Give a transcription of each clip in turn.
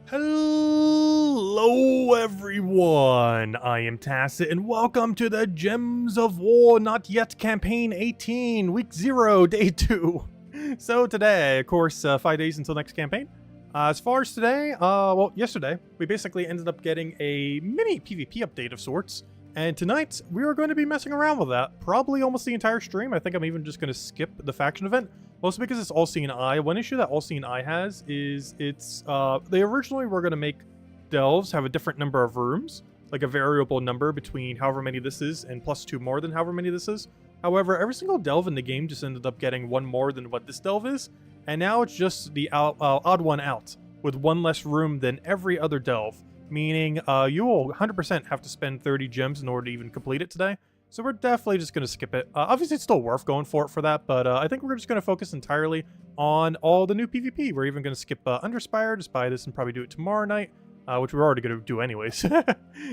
Hello everyone, I am Tacit and welcome to the Gems of War Not Yet Campaign 18, Week 0, Day 2. So today, of course, 5 days until next campaign. As far as today, well, yesterday, we basically ended up getting a mini PvP update of sorts. And tonight, we are going to be messing around with that, probably almost the entire stream. I think I'm even just going to skip the faction event. Mostly because it's All-Seeing Eye. One issue that All-Seeing Eye has is it's, they originally were going to make delves have a different number of rooms, like a variable number between however many this is and plus 2 more than however many this is. However, every single delve in the game just ended up getting 1 more than what this delve is, and now it's just the odd one out, with 1 less room than every other delve, meaning you will 100% have to spend 30 gems in order to even complete it today. So we're definitely just going to skip it. Obviously, it's still worth going for that, but I think we're just going to focus entirely on all the new PvP. We're even going to skip Underspire, just buy this and probably do it tomorrow night, which we're already going to do anyways.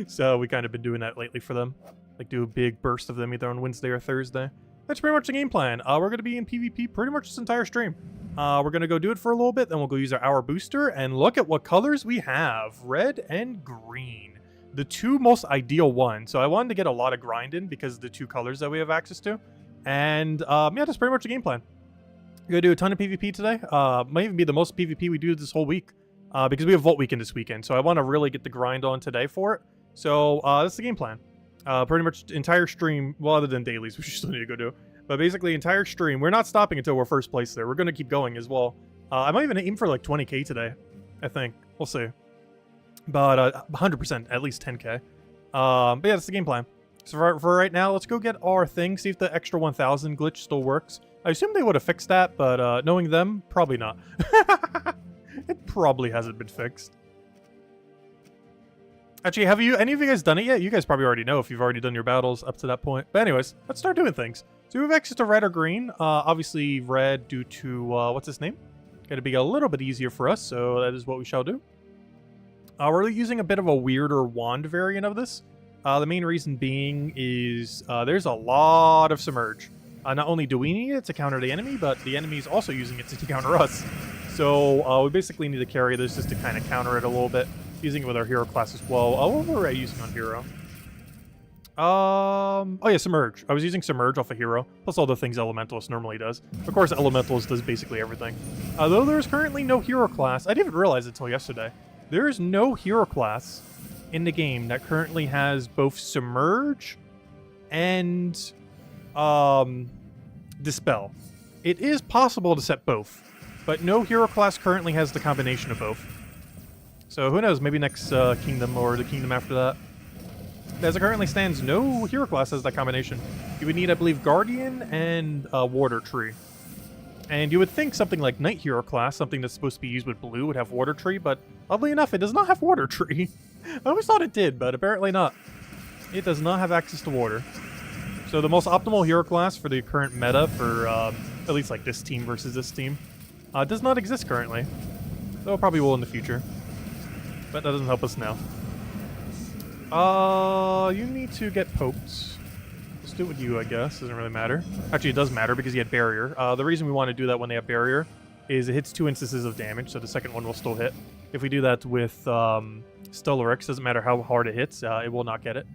So we kind of been doing that lately for them. Like do a big burst of them either on Wednesday or Thursday. That's pretty much the game plan. We're going to be in PvP pretty much this entire stream. We're going to go do it for a little bit, then we'll go use our hour booster, and look at what colors we have. Red and green. The 2 most ideal ones. So I wanted to get a lot of grind in because of the 2 colors that we have access to. And yeah, that's pretty much the game plan. We're going to do a ton of PvP today. Might even be the most PvP we do this whole week. Because we have Vault Weekend this weekend. So I want to really get the grind on today for it. So that's the game plan. Pretty much entire stream, well, other than dailies, which we still need to go do. But basically entire stream, we're not stopping until we're first place there. We're going to keep going as well. I might even aim for like 20k today, I think. We'll see. But 100%, at least 10k. But yeah, that's the game plan. So for right now, let's go get our thing, see if the extra 1000 glitch still works. I assume they would have fixed that, but knowing them, probably not. It probably hasn't been fixed. Actually, have any of you guys done it yet? You guys probably already know if you've already done your battles up to that point. But anyways, let's start doing things. So we have access to red or green. Obviously red due to, what's his name? Gotta be a little bit easier for us, so that is what we shall do. We're using a bit of a weirder wand variant of this. The main reason being is there's a lot of Submerge. Not only do we need it to counter the enemy, but the enemy is also using it to counter us. So we basically need to carry this just to kind of counter it a little bit, using it with our hero class as well. What were I using on hero? Oh yeah, Submerge. I was using Submerge off a hero, plus all the things Elementalist normally does. Of course, Elementalist does basically everything. Though there's currently no hero class, I didn't even realize it until yesterday. There is no hero class in the game that currently has both Submerge and Dispel. It is possible to set both, but no hero class currently has the combination of both. So who knows, maybe next kingdom or the kingdom after that. As it currently stands, no hero class has that combination. You would need, I believe, Guardian and Water Tree. And you would think something like Night Hero class, something that's supposed to be used with blue, would have Water Tree, but oddly enough, it does not have Water Tree. I always thought it did, but apparently not. It does not have access to water. So the most optimal hero class for the current meta for at least like this team versus this team does not exist currently. Though it probably will in the future. But that doesn't help us now. You need to get poked. Let's do it with you, I guess. Doesn't really matter. Actually, it does matter because he had barrier. The reason we want to do that when they have barrier is it hits 2 instances of damage, so the second one will still hit. If we do that with Stellarex, doesn't matter how hard it hits, it will not get it.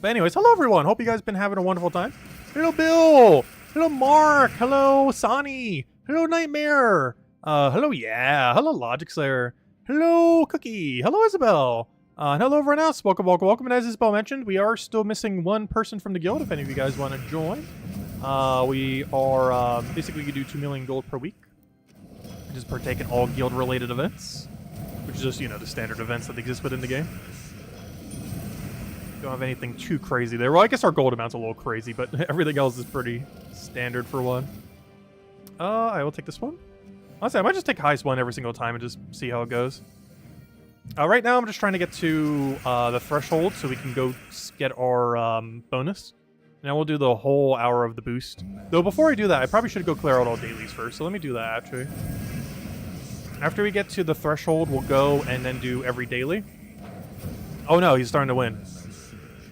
But anyways, hello everyone. Hope you guys been having a wonderful time. Hello Bill. Hello Mark. Hello Sonny. Hello Nightmare. Hello Yeah. Hello Logic Slayer. Hello Cookie. Hello Isabel. And hello everyone else. Welcome, welcome, welcome. And as Isabel mentioned, we are still missing 1 person from the guild if any of you guys want to join. We are basically you do 2 million gold per week. Just partake in all guild related events, which is just, you know, the standard events that exist within the game. Don't have anything too crazy there. Well, I guess our gold amount's a little crazy, but everything else is pretty standard for one. I will take this one. Honestly, I might just take highest one every single time and just see how it goes. Right now, I'm just trying to get to the threshold so we can go get our bonus. Now we'll do the whole hour of the boost. Though before I do that, I probably should go clear out all dailies first. So let me do that, actually. After we get to the threshold, we'll go and then do every daily. Oh no, he's starting to win.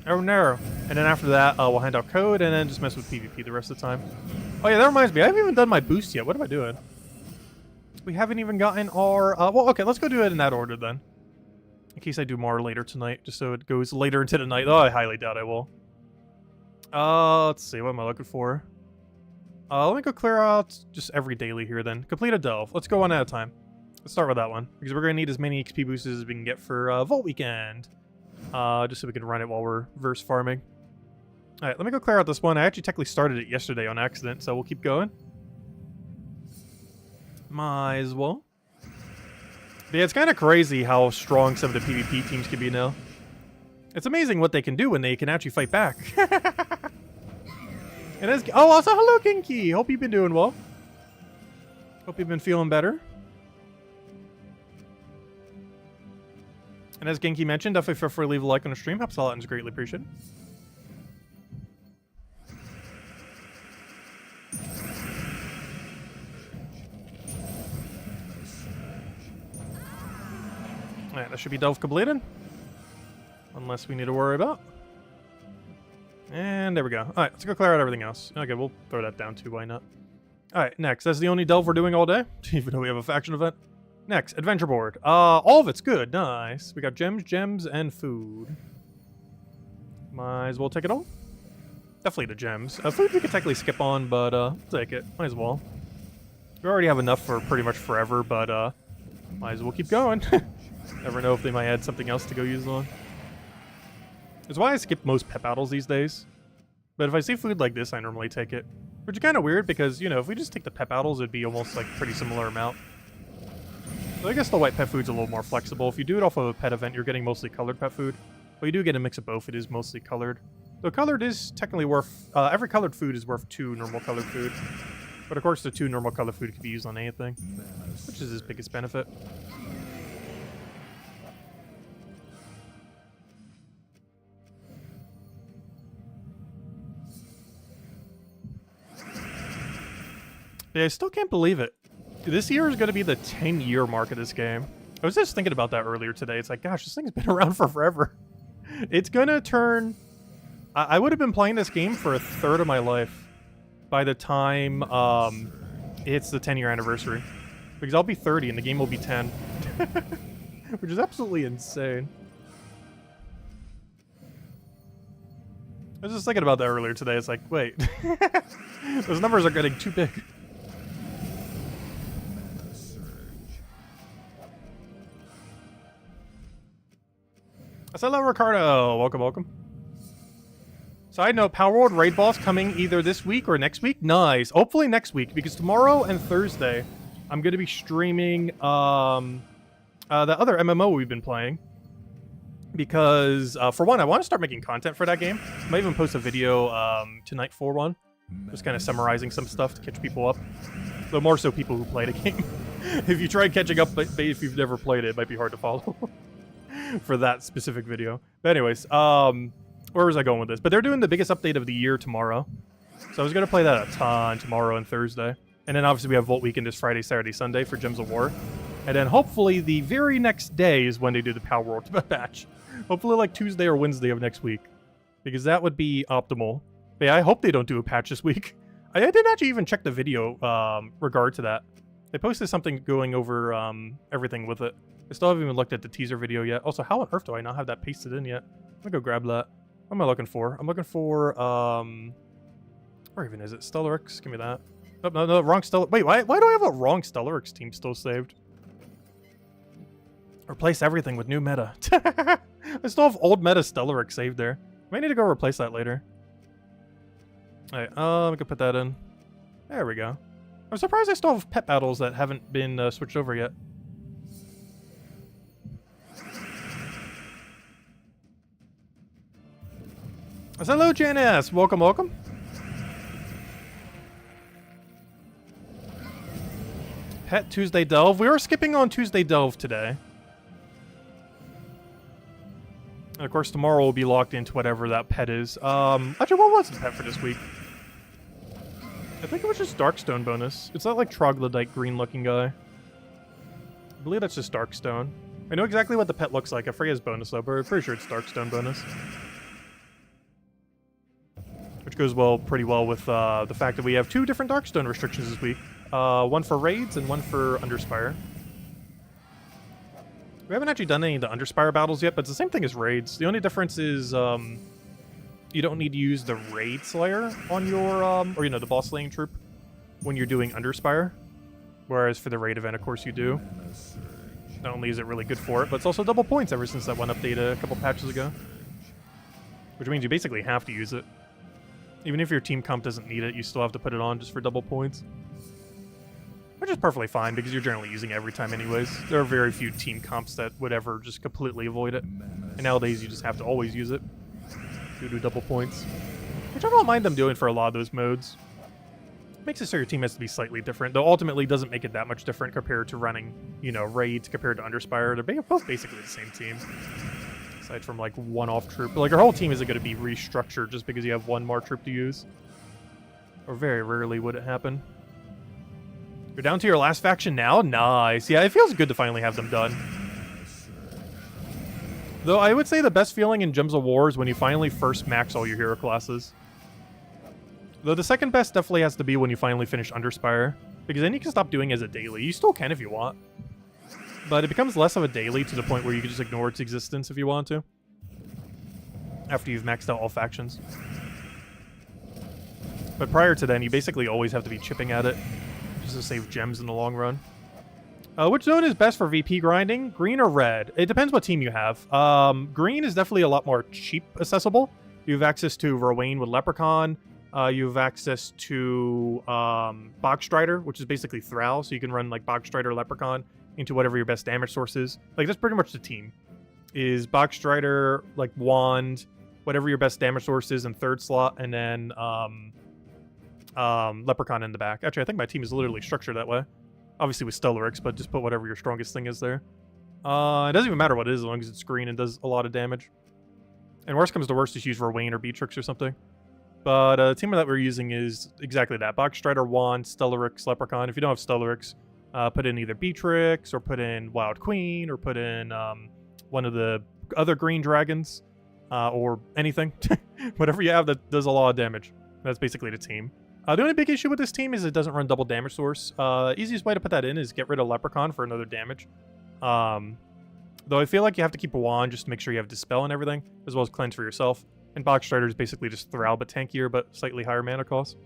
Oh no. And then after that, we'll hand out code and then just mess with PvP the rest of the time. Oh yeah, that reminds me. I haven't even done my boost yet. What am I doing? We haven't even gotten our... well, okay, let's go do it in that order then. In case I do more later tonight, just so it goes later into the night. Oh, I highly doubt I will. Let's see, what am I looking for? Let me go clear out just every daily here then. Complete a delve. Let's go one at a time. Let's start with that one, because we're going to need as many XP boosts as we can get for Vault Weekend. Just so we can run it while we're verse farming. Alright, let me go clear out this one. I actually technically started it yesterday on accident, so we'll keep going. Might as well. But yeah, it's kind of crazy how strong some of the PvP teams can be now. It's amazing what they can do when they can actually fight back. And as, oh, also hello, Kinky. Hope you've been doing well. Hope you've been feeling better. And as Genki mentioned, definitely feel free to leave a like on the stream. Helps a lot and is greatly appreciated. Alright, that should be delve completed. Unless we need to worry about. And there we go. Alright, let's go clear out everything else. Okay, we'll throw that down too, why not? Alright, next. That's the only delve we're doing all day. Even though we have a faction event. Next, adventure board. All of it's good. Nice. We got gems, and food. Might as well take it all. Definitely the gems. Food we could technically skip on, but we'll take it. Might as well. We already have enough for pretty much forever, but might as well keep going. Never know if they might add something else to go use on. That's why I skip most pet battles these days. But if I see food like this, I normally take it. Which is kind of weird because, you know, if we just take the pet battles, it'd be almost like pretty similar amount. So I guess the white pet food's a little more flexible. If you do it off of a pet event, you're getting mostly colored pet food. But you do get a mix of both. It is mostly colored. Though colored is technically worth... every colored food is worth 2 normal colored food. But of course, the 2 normal colored food can be used on anything. Which is his biggest benefit. Yeah, I still can't believe it. This year is going to be the 10-year mark of this game. I was just thinking about that earlier today. It's like, gosh, this thing's been around for forever. It's going to turn... I would have been playing this game for a third of my life by the time it's the 10-year anniversary. Because I'll be 30 and the game will be 10. Which is absolutely insane. I was just thinking about that earlier today. It's like, wait. Those numbers are getting too big. Hello, Ricardo. Welcome, welcome. Side note, Power World Raid Boss coming either this week or next week. Nice. Hopefully next week, because tomorrow and Thursday, I'm going to be streaming the other MMO we've been playing. Because, for one, I want to start making content for that game. I might even post a video tonight for one. Just kind of summarizing some stuff to catch people up. Though more so people who play the game. If you try catching up, but if you've never played it, it might be hard to follow. For that specific video. But anyways, where was I going with this? But they're doing the biggest update of the year tomorrow. So I was going to play that a ton tomorrow and Thursday. And then obviously we have Vault Weekend this Friday, Saturday, Sunday for Gems of War. And then hopefully the very next day is when they do the Power World patch. Hopefully like Tuesday or Wednesday of next week. Because that would be optimal. But yeah, I hope they don't do a patch this week. I didn't actually even check the video regard to that. They posted something going over everything with it. I still haven't even looked at the teaser video yet. Also, how on earth do I not have that pasted in yet? Let me go grab that. What am I looking for? I'm looking for, where even is it? Stellarix? Give me that. Oh, no, wrong Stellar... Wait, why do I have a wrong Stellarix team still saved? Replace everything with new meta. I still have old meta Stellarix saved there. Might need to go replace that later. Alright, we can put that in. There we go. I'm surprised I still have pet battles that haven't been switched over yet. Hello, Janice. Welcome, welcome. Pet Tuesday Delve. We are skipping on Tuesday Delve today. And of course, tomorrow we'll be locked into whatever that pet is. Actually, what was the pet for this week? I think it was just Darkstone bonus. It's not like troglodyte green-looking guy. I believe that's just Darkstone. I know exactly what the pet looks like. I forget his bonus though, but I'm pretty sure it's Darkstone bonus. Which goes pretty well with the fact that we have 2 different Darkstone restrictions this week. one for raids and one for Underspire. We haven't actually done any of the Underspire battles yet, but it's the same thing as raids. The only difference is you don't need to use the raid slayer on your, or you know, the boss slaying troop when you're doing Underspire. Whereas for the raid event, of course, you do. Not only is it really good for it, but it's also double points ever since that one update a couple patches ago. Which means you basically have to use it. Even if your team comp doesn't need it, you still have to put it on just for double points. Which is perfectly fine, because you're generally using it every time anyways. There are very few team comps that would ever just completely avoid it. And nowadays, you just have to always use it due to double points. Which I don't mind them doing for a lot of those modes. Makes it so your team has to be slightly different, though ultimately doesn't make it that much different compared to running, you know, raids compared to Underspire. They're both basically the same team. Aside from, like, one-off troop. But, like, our whole team isn't going to be restructured just because you have one more troop to use. Or very rarely would it happen. You're down to your last faction now? Nice. Yeah, it feels good to finally have them done. Though I would say the best feeling in Gems of War is when you finally first max all your hero classes. Though the second best definitely has to be when you finally finish Underspire. Because then you can stop doing it as a daily. You still can if you want. But it becomes less of a daily to the point where you can just ignore its existence if you want to. After you've maxed out all factions. But prior to then, you basically always have to be chipping at it. Just to save gems in the long run. Which zone is best for VP grinding? Green or red? It depends what team you have. Green is definitely a lot more cheap accessible. You have access to Rowain with Leprechaun. You have access to Bogstrider, which is basically Thrall. So you can run like Bogstrider, Leprechaun into whatever your best damage source is. Like, that's pretty much the team. Is Bogstrider, like Wand, whatever your best damage source is in third slot, and then Leprechaun in the back. Actually, I think my team is literally structured that way. Obviously with Stellarix, but just put whatever your strongest thing is there. It doesn't even matter what it is as long as it's green and does a lot of damage. And worst comes to worst, just use Rowain or Beatrix or something. But the team that we're using is exactly that. Bogstrider, Wand, Stellarix, Leprechaun. If you don't have Stellarix, put in either Beatrix, or put in Wild Queen, or put in one of the other green dragons, or anything. Whatever you have that does a lot of damage. That's basically the team. The only big issue with this team is it doesn't run double damage source. Easiest way to put that in is get rid of Leprechaun for another damage. Though I feel like you have to keep a Wand just to make sure you have Dispel and everything, as well as Cleanse for yourself. And Bogstrider is basically just Thrall, but tankier, but slightly higher mana cost.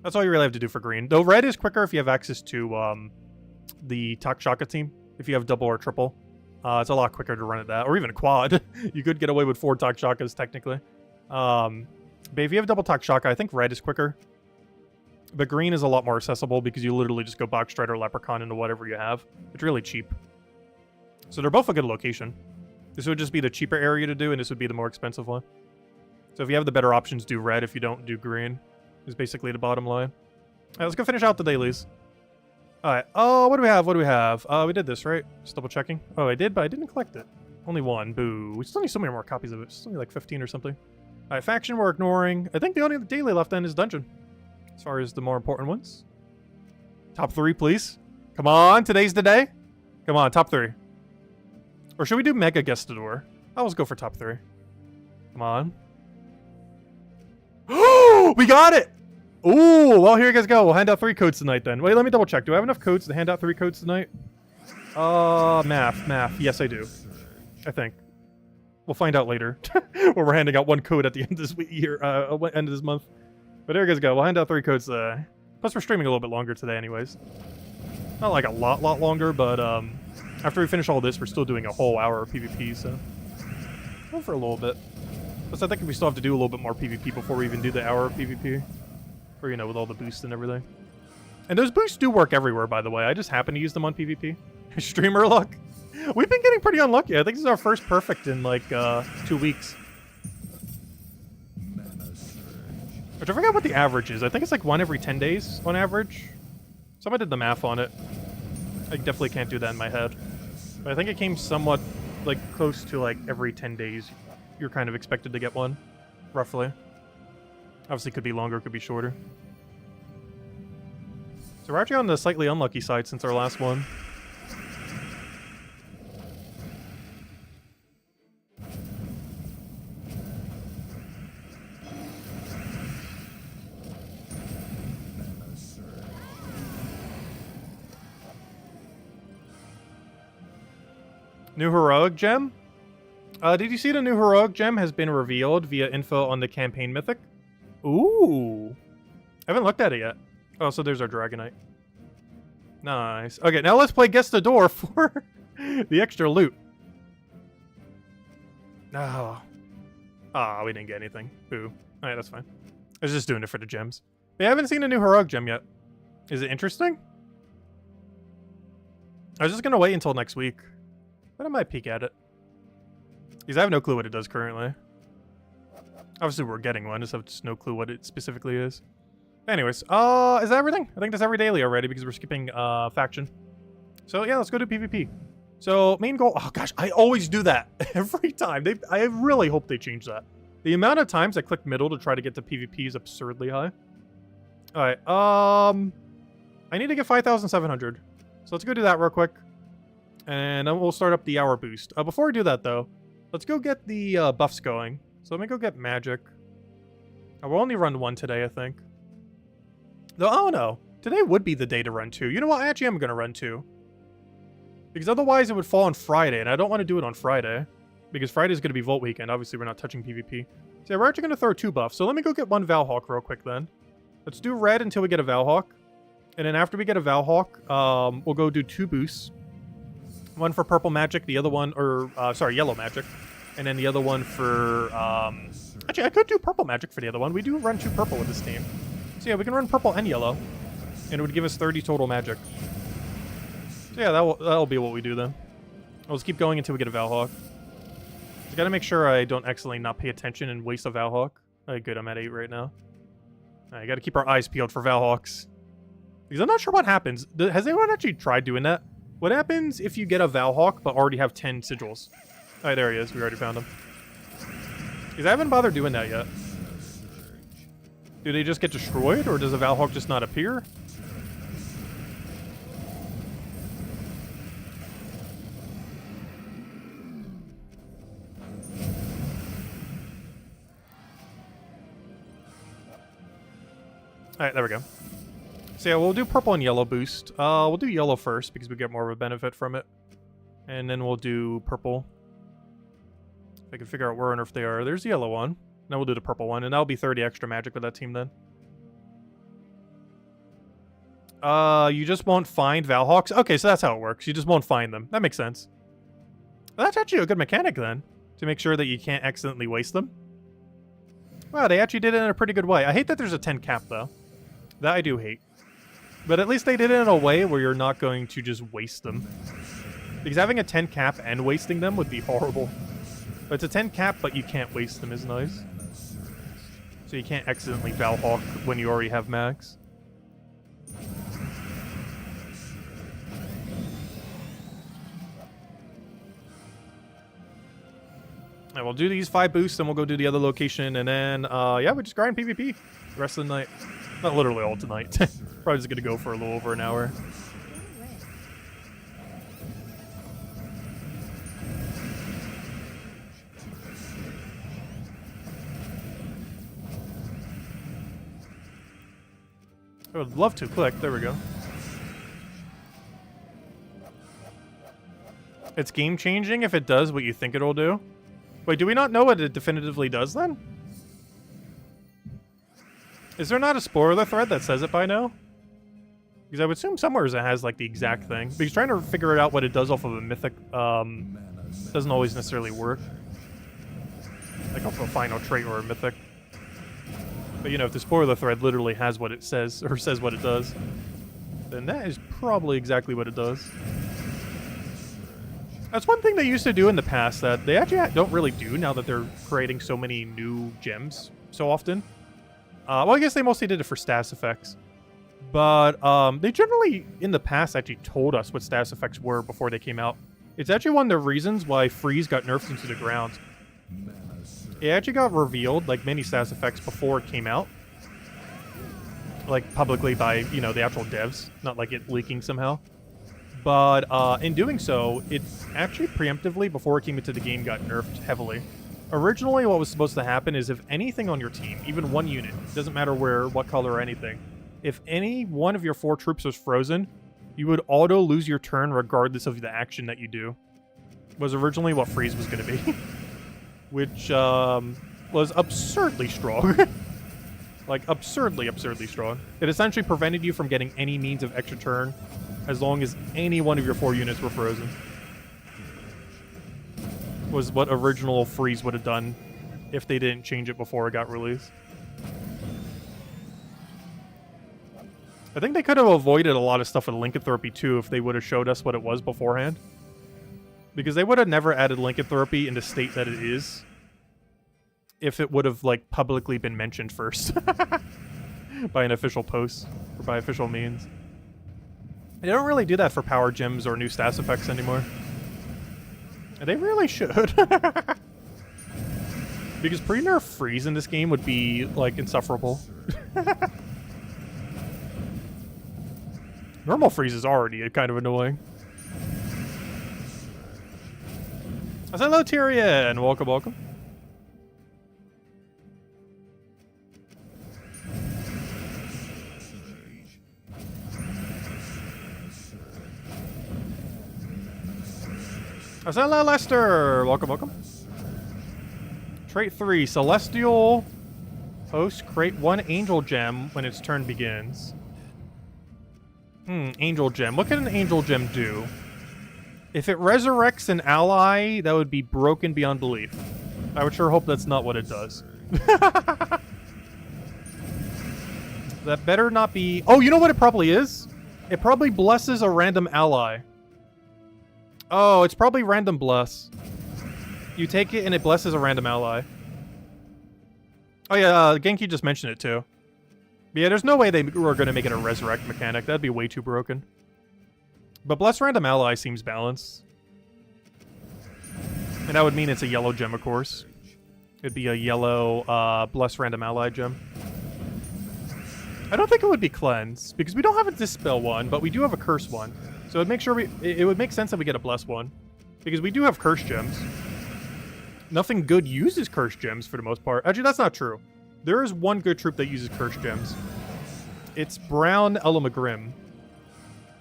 That's all you really have to do for green. Though red is quicker if you have access to the Takshaka team. If you have double or triple. It's a lot quicker to run at that. Or even quad. You could get away with 4 Takshakas, technically. But if you have double Takshaka, I think red is quicker. But green is a lot more accessible because you literally just go Bogstrider, Leprechaun into whatever you have. It's really cheap. So they're both a good location. This would just be the cheaper area to do, and this would be the more expensive one. So if you have the better options, do red. If you don't, do green. Is basically the bottom line. Alright, let's go finish out the dailies. Alright, oh, what do we have? What do we have? We did this, right? Just double checking. Oh, I did, but I didn't collect it. Only one. Boo. We still need so many more copies of it. Still need like 15 or something. Alright, faction we're ignoring. I think the only daily left then is dungeon. As far as the more important ones. Top 3, please. Come on, today's the day. Come on, top 3. Or should we do Mega Gestador? I'll just go for top 3. Come on. Oh, we got it! Ooh, well, here you guys go. We'll hand out 3 codes tonight then. Wait, let me double check. Do I have enough codes to hand out 3 codes tonight? Math. Yes, I do. I think. We'll find out later. Where we're handing out 1 code at the end of this year, end of this month. But there you guys go. We'll hand out 3 codes. Plus, we're streaming a little bit longer today, anyways. Not like a lot longer, but after we finish all this, we're still doing a whole hour of PvP, so go for a little bit. Plus, I think we still have to do a little bit more PvP before we even do the hour of PvP, or you know, with all the boosts and everything. And those boosts do work everywhere, by the way. I just happen to use them on PvP. Streamer luck. We've been getting pretty unlucky. I think this is our first perfect in like 2 weeks. Which I forgot what the average is. I think it's like 1 every 10 days on average. Someone did the math on it. I definitely can't do that in my head. But I think it came somewhat like close to like every 10 days. You're kind of expected to get one, roughly. Obviously could be longer, could be shorter. So we're actually on the slightly unlucky side since our last one. New heroic gem? Did you see the new heroic gem has been revealed via info on the campaign mythic? Ooh. I haven't looked at it yet. Oh, so there's our Dragonite. Nice. Okay, now let's play Guess the Door for the extra loot. Oh. Ah, we didn't get anything. Boo. Alright, that's fine. I was just doing it for the gems. But I haven't seen a new heroic gem yet. Is it interesting? I was just gonna wait until next week. But I might peek at it. Because I have no clue what it does currently. Obviously we're getting one, just have just no clue what it specifically is. Anyways, is that everything? I think that's every daily already because we're skipping faction. So yeah, let's go to PvP. So main goal, oh gosh, I always do that every time. I really hope they change that. The amount of times I click middle to try to get to PvP is absurdly high. Alright, I need to get 5,700. So let's go do that real quick. And then we'll start up the hour boost. Before we do that though, let's go get the buffs going. So let me go get magic. We'll only run one today, I think. Oh no, today would be the day to run two. You know what, I actually am going to run two. Because otherwise it would fall on Friday, and I don't want to do it on Friday. Because Friday is going to be Volt Weekend. Obviously, we're not touching PvP. So yeah, we're actually going to throw two buffs. So let me go get one Valhawk real quick then. Let's do red until we get a Valhawk. And then after we get a Valhawk, we'll go do two boosts. One for purple magic, the other one, or, sorry, yellow magic. And then the other one for, actually, I could do purple magic for the other one. We do run two purple with this team. So yeah, we can run purple and yellow. And it would give us 30 total magic. So yeah, that'll be what we do then. I'll just keep going until we get a Valhawk. Just gotta make sure I don't accidentally not pay attention and waste a Valhawk. Alright, good, I'm at 8 right now. Alright, gotta keep our eyes peeled for Valhawks. Because I'm not sure what happens. Has anyone actually tried doing that? What happens if you get a Valhawk but already have 10 sigils? Alright, there he is. We already found him. Because I haven't bothered doing that yet. Do they just get destroyed, or does a Valhawk just not appear? Alright, there we go. So yeah, we'll do purple and yellow boost. We'll do yellow first, because we get more of a benefit from it. And then we'll do purple. If I can figure out where on earth they are. There's the yellow one. Now we'll do the purple one, and that'll be 30 extra magic with that team then. You just won't find Valhawks? Okay, so that's how it works. You just won't find them. That makes sense. Well, that's actually a good mechanic then, to make sure that you can't accidentally waste them. Wow, they actually did it in a pretty good way. I hate that there's a 10 cap, though. That I do hate. But at least they did it in a way where you're not going to just waste them. Because having a 10 cap and wasting them would be horrible. But it's a 10 cap, but you can't waste them is nice. So you can't accidentally Valhawk when you already have max. And we'll do these 5 boosts, then we'll go do the other location, and then, yeah, we just grind PvP the rest of the night. Not literally all tonight. Probably just gonna go for a little over an hour. I would love to click. There we go. It's game changing if it does what you think it'll do. Wait, do we not know what it definitively does then? Is there not a spoiler thread that says it by now? Because I would assume somewhere it has like the exact thing. Because trying to figure out what it does off of a mythic doesn't always necessarily work. Like off of a final trait or a mythic. But you know, if the spoiler thread literally has what it says, or says what it does, then that is probably exactly what it does. That's one thing they used to do in the past that they actually don't really do now that they're creating so many new gems so often. Well, I guess they mostly did it for status effects. But they generally, in the past, actually told us what status effects were before they came out. It's actually one of the reasons why Freeze got nerfed into the ground. It actually got revealed, like, many status effects before it came out. Like, publicly by, you know, the actual devs. Not like it leaking somehow. But in doing so, it actually preemptively, before it came into the game, got nerfed heavily. Originally, what was supposed to happen is if anything on your team, even one unit, doesn't matter where, what color or anything, if any one of your 4 troops was frozen, you would auto lose your turn regardless of the action that you do. was originally what freeze was going to be, which was absurdly strong. Like, absurdly strong. It essentially prevented you from getting any means of extra turn as long as any one of your 4 units were frozen. Was what original freeze would have done if they didn't change it before it got released. I think they could have avoided a lot of stuff with Lycanthropy too if they would have showed us what it was beforehand. Because they would have never added Lycanthropy in the state that it is if it would have, like, publicly been mentioned first by an official post or by official means. They don't really do that for power gems or new stats effects anymore. And they really should. Because pre-nerf freeze in this game would be, like, insufferable. Normal freeze is already kind of annoying. Hello, Tyrion! Welcome, welcome. Hello, Lester! Welcome, welcome. Trait 3, Celestial Host, create 1 Angel Gem when its turn begins. Angel Gem. What can an Angel Gem do? If it resurrects an ally, that would be broken beyond belief. I would sure hope that's not what it does. That better not be... Oh, you know what it probably is? It probably blesses a random ally. Oh, it's probably random bless. You take it and it blesses a random ally. Oh yeah, Genki just mentioned it too. But yeah, there's no way they were going to make it a resurrect mechanic. That'd be way too broken. But bless random ally seems balanced. And that would mean it's a yellow gem, of course. It'd be a yellow bless random ally gem. I don't think it would be cleanse, because we don't have a dispel one, but we do have a curse one. So it would make sense that we get a bless one. Because we do have curse gems. Nothing good uses curse gems for the most part. Actually, that's not true. There is one good troop that uses curse gems. It's Brown Elamagrim.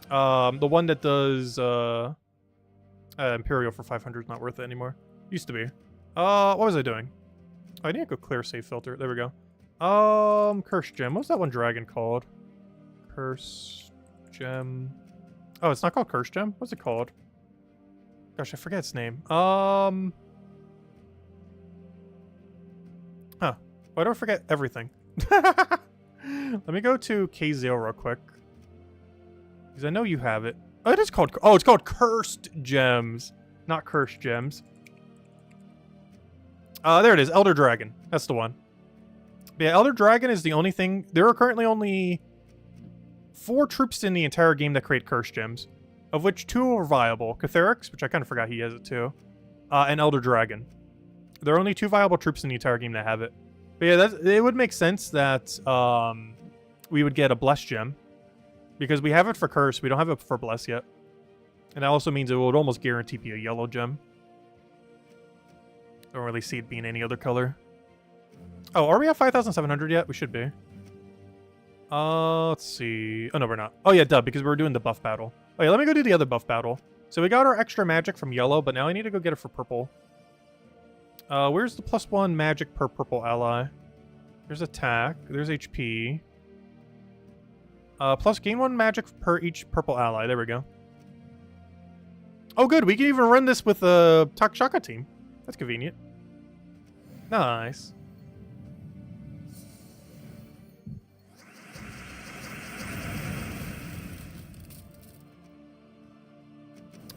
The one that does Imperial for 500 is not worth it anymore. Used to be. What was I doing? Oh, I need to go clear save filter. There we go. Curse gem. What was that one dragon called? Curse gem. Oh, it's not called curse gem? What's it called? Gosh, I forget its name. Huh. Why do I forget everything? Let me go to K0 real quick. Because I know you have it. Oh, it is called... Oh, it's called Cursed Gems. Not Cursed Gems. There it is. Elder Dragon. That's the one. But yeah, Elder Dragon is the only thing... There are currently only 4 troops in the entire game that create Cursed Gems. Of which 2 are viable. Catharix, which I kind of forgot he has it too. And Elder Dragon. There are only 2 viable troops in the entire game that have it. But yeah, it would make sense that we would get a Bless Gem. Because we have it for Curse, we don't have it for Bless yet. And that also means it would almost guarantee be a yellow gem. Don't really see it being any other color. Oh, are we at 5,700 yet? We should be. Let's see. Oh, no, we're not. Oh, yeah, duh, because we were doing the buff battle. Oh, yeah, let me go do the other buff battle. So we got our extra magic from yellow, but now I need to go get it for purple. Where's the +1 magic per purple ally? There's attack. There's HP. Plus gain 1 magic per each purple ally. There we go. Oh, good. We can even run this with a Takshaka team. That's convenient. Nice.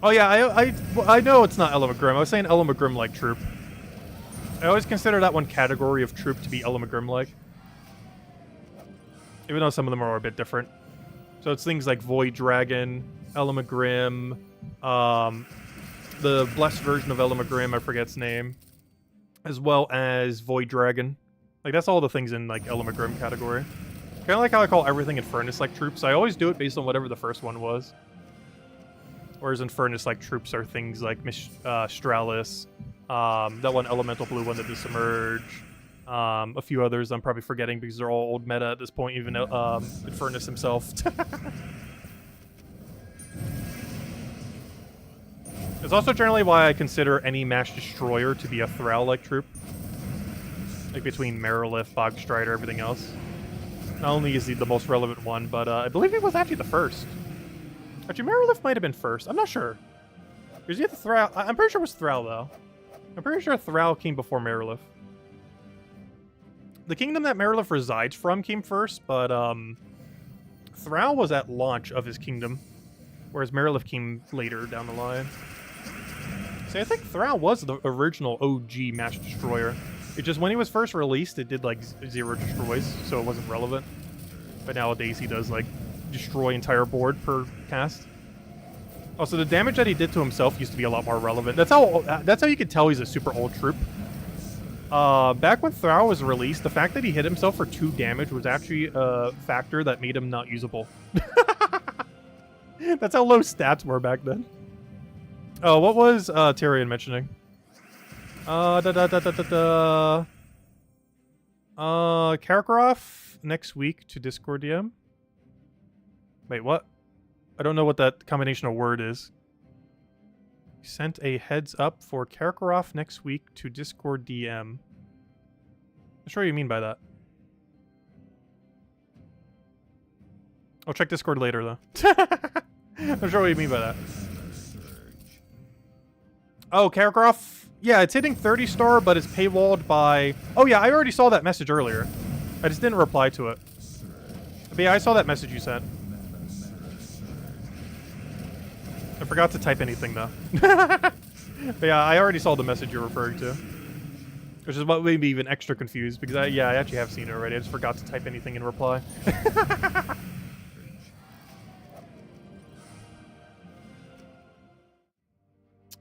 Oh yeah, I know it's not Elamagrim. I was saying Elamagrim-like troop. I always consider that one category of troop to be Elamagrim-like. Even though some of them are a bit different. So it's things like Void Dragon, Elamagrim, the blessed version of Elamagrim, I forget its name, as well as Void Dragon. Like, that's all the things in, like, Elamagrim category. Kind of like how I call everything Infernus-like troops. I always do it based on whatever the first one was. Whereas Infernus-like troops are things like Stralis, that one Elemental Blue one that does Submerge, a few others I'm probably forgetting because they're all old meta at this point, even Infernus himself. It's also generally why I consider any Mass Destroyer to be a Thrall-like troop. Like between Marilith, Bogstrider, everything else. Not only is he the most relevant one, but I believe he was actually the first. Actually, Marilith might have been first. I'm not sure. Because you have the Thrall. I'm pretty sure it was Thrall, though. I'm pretty sure Thrall came before Marilith. The kingdom that Marilith resides from came first, but Thrall was at launch of his kingdom, whereas Marilith came later down the line. See, I think Thrall was the original OG Mass Destroyer. It just, when he was first released, it did, like, 0 destroys, so it wasn't relevant. But nowadays, he does, like, destroy entire board per cast. Also, the damage that he did to himself used to be a lot more relevant. That's how you could tell he's a super old troop. Back when Thrall was released, the fact that he hit himself for 2 damage was actually a factor that made him not usable. That's how low stats were back then. Oh, what was Tyrion mentioning? Karkaroff next week to Discord DM. Wait, what? I don't know what that combination of word is. Sent a heads up for Karkaroff next week to Discord DM. I'm sure what you mean by that. I'll check Discord later, though. I'm sure what you mean by that. Oh, Karkaroff? Yeah, it's hitting 30 star, but it's paywalled by... Oh yeah, I already saw that message earlier. I just didn't reply to it. But yeah, I saw that message you sent. I forgot to type anything, though. But yeah, I already saw the message you're referring to. Which is what made me even extra confused, because I actually have seen it already. I just forgot to type anything in reply.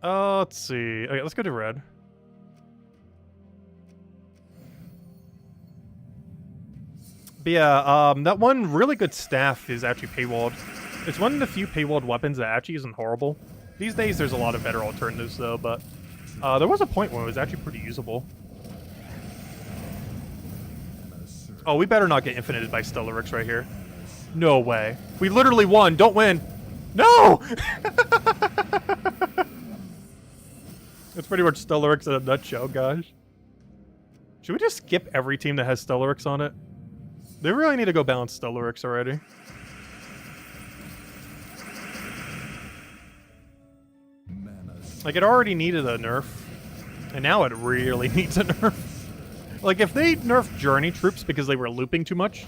Let's see. Okay, let's go to red. But yeah, that one really good staff is actually paywalled. It's one of the few paywalled weapons that actually isn't horrible. These days, there's a lot of better alternatives, though, but there was a point when it was actually pretty usable. Oh, we better not get infinited by Stellaryx right here. No way. We literally won. Don't win. No! That's pretty much Stellaryx in a nutshell, gosh. Should we just skip every team that has Stellaryx on it? They really need to go balance Stellaryx already. Like, it already needed a nerf, and now it really needs a nerf. Like, if they nerfed Journey troops because they were looping too much,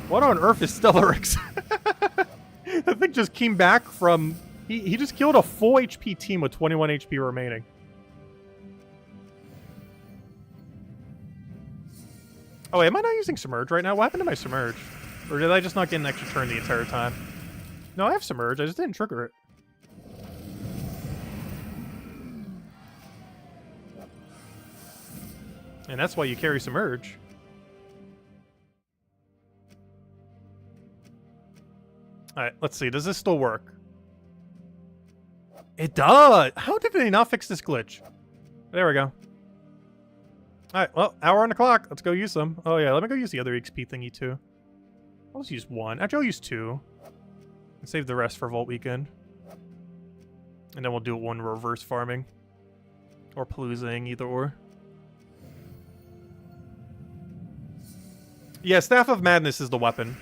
what on earth is Stellaryx? That thing just came back from... He just killed a full HP team with 21 HP remaining. Oh, wait, am I not using Submerge right now? What happened to my Submerge? Or did I just not get an extra turn the entire time? No, I have Submerge. I just didn't trigger it. And that's why you carry Submerge. Alright, let's see. Does this still work? It does! How did they not fix this glitch? There we go. Alright, well, hour on the clock. Let's go use them. Oh yeah, let me go use the other XP thingy too. I'll just use one. Actually, I'll use 2. And save the rest for Vault Weekend. And then we'll do one reverse farming. Or paloozing, either or. Yeah, Staff of Madness is the weapon.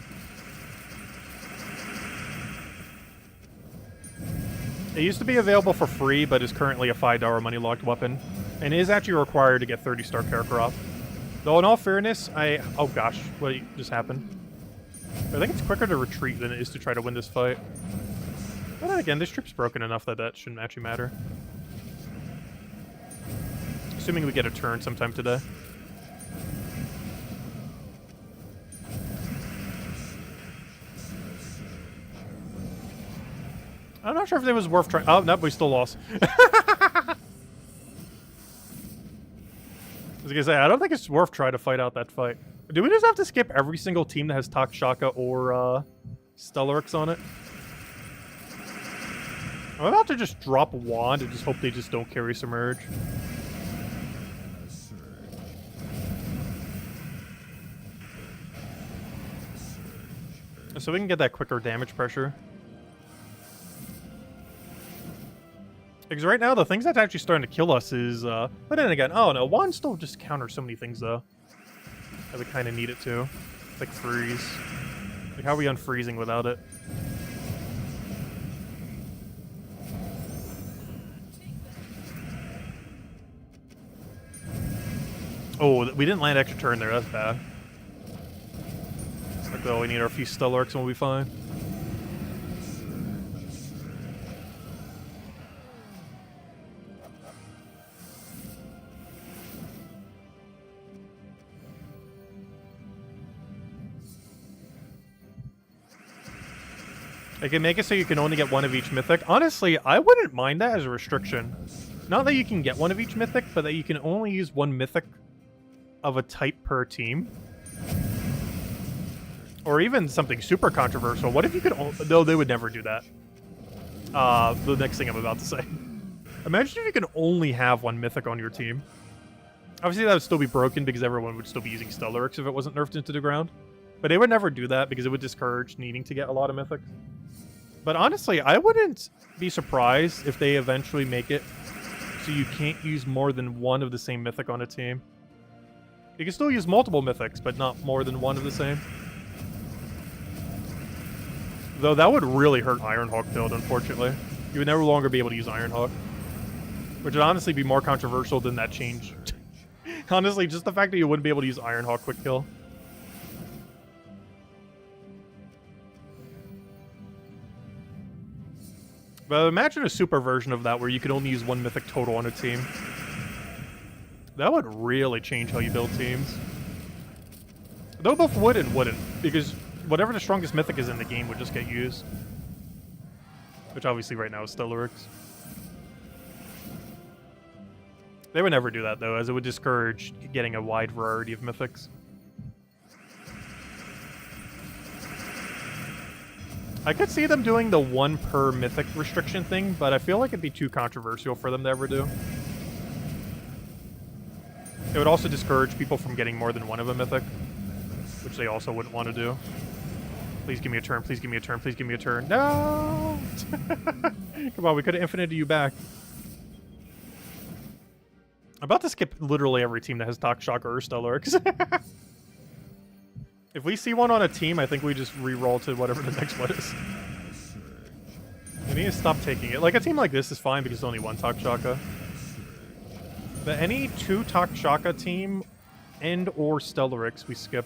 It used to be available for free, but is currently a $5 money-locked weapon. And is actually required to get 30-star Karkaroff. Though in all fairness, oh gosh, what just happened? I think it's quicker to retreat than it is to try to win this fight. But then again, this trip's broken enough that that shouldn't actually matter. Assuming we get a turn sometime today. I'm not sure if it was worth trying. Oh, no, we still lost. I was gonna say, I don't think it's worth trying to fight out that fight. Do we just have to skip every single team that has Takshaka or Stellaryx on it? I'm about to just drop Wand and just hope they just don't carry Submerge. So we can get that quicker damage pressure. Because right now, the things that's actually starting to kill us is, but then again, oh no, Wand still just counters so many things though. That we kind of need it to. Like freeze. Like how are we unfreezing without it? Oh, we didn't land extra turn there, that's bad. Like though, we need our few Stellarks and we'll be fine. I can make it so you can only get one of each mythic. Honestly, I wouldn't mind that as a restriction. Not that you can get one of each mythic, but that you can only use one mythic of a type per team. Or even something super controversial. What if you could... No, they would never do that. The next thing I'm about to say. Imagine if you could only have one mythic on your team. Obviously, that would still be broken because everyone would still be using Stellarks if it wasn't nerfed into the ground. But they would never do that because it would discourage needing to get a lot of mythics. But honestly, I wouldn't be surprised if they eventually make it so you can't use more than one of the same mythic on a team. You can still use multiple mythics, but not more than one of the same. Though that would really hurt Ironhawk build, unfortunately. You would no longer be able to use Ironhawk. Which would honestly be more controversial than that change. Honestly, just the fact that you wouldn't be able to use Ironhawk quick kill. But imagine a super version of that where you could only use one mythic total on a team. That would really change how you build teams. Though both would and wouldn't, because whatever the strongest mythic is in the game would just get used. Which obviously right now is Stellarix. They would never do that though, as it would discourage getting a wide variety of mythics. I could see them doing the one per mythic restriction thing, but I feel like it'd be too controversial for them to ever do. It would also discourage people from getting more than one of a mythic, which they also wouldn't want to do. Please give me a turn, please give me a turn, please give me a turn. No! Come on, we could have infinited you back. I'm about to skip literally every team that has Doc Shocker or Stellarix. If we see one on a team, I think we just re-roll to whatever the next one is. We need to stop taking it. Like, a team like this is fine because it's only one Doc Shaka. But any two Doc Shaka team and or Stellarix, we skip.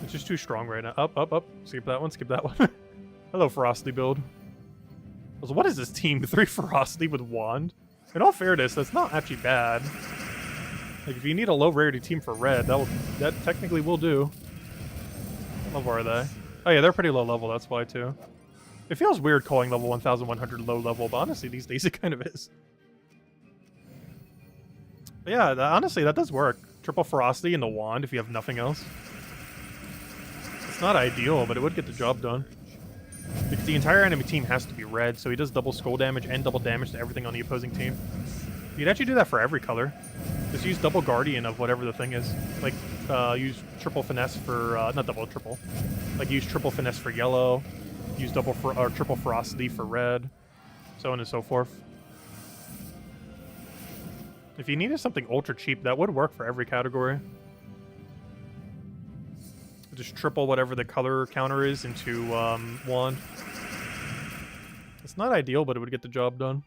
It's just too strong right now. Up, up, up. Skip that one, skip that one. Hello, Ferocity build. So what is this team? 3 Ferocity with Wand? In all fairness, that's not actually bad. Like, if you need a low rarity team for red, that technically will do. What level are they? Oh yeah, they're pretty low level, that's why too. It feels weird calling level 1100 low level, but honestly these days it kind of is. But yeah, honestly that does work. Triple Ferocity and the Wand if you have nothing else. It's not ideal, but it would get the job done. Because the entire enemy team has to be red, so he does double skull damage and double damage to everything on the opposing team. You'd actually do that for every color. Just use double Guardian of whatever the thing is. Like, use triple Finesse for, not double, triple. Like, use triple Finesse for yellow. Use triple Ferocity for red. So on and so forth. If you needed something ultra cheap, that would work for every category. Just triple whatever the color counter is into, Wand. It's not ideal, but it would get the job done.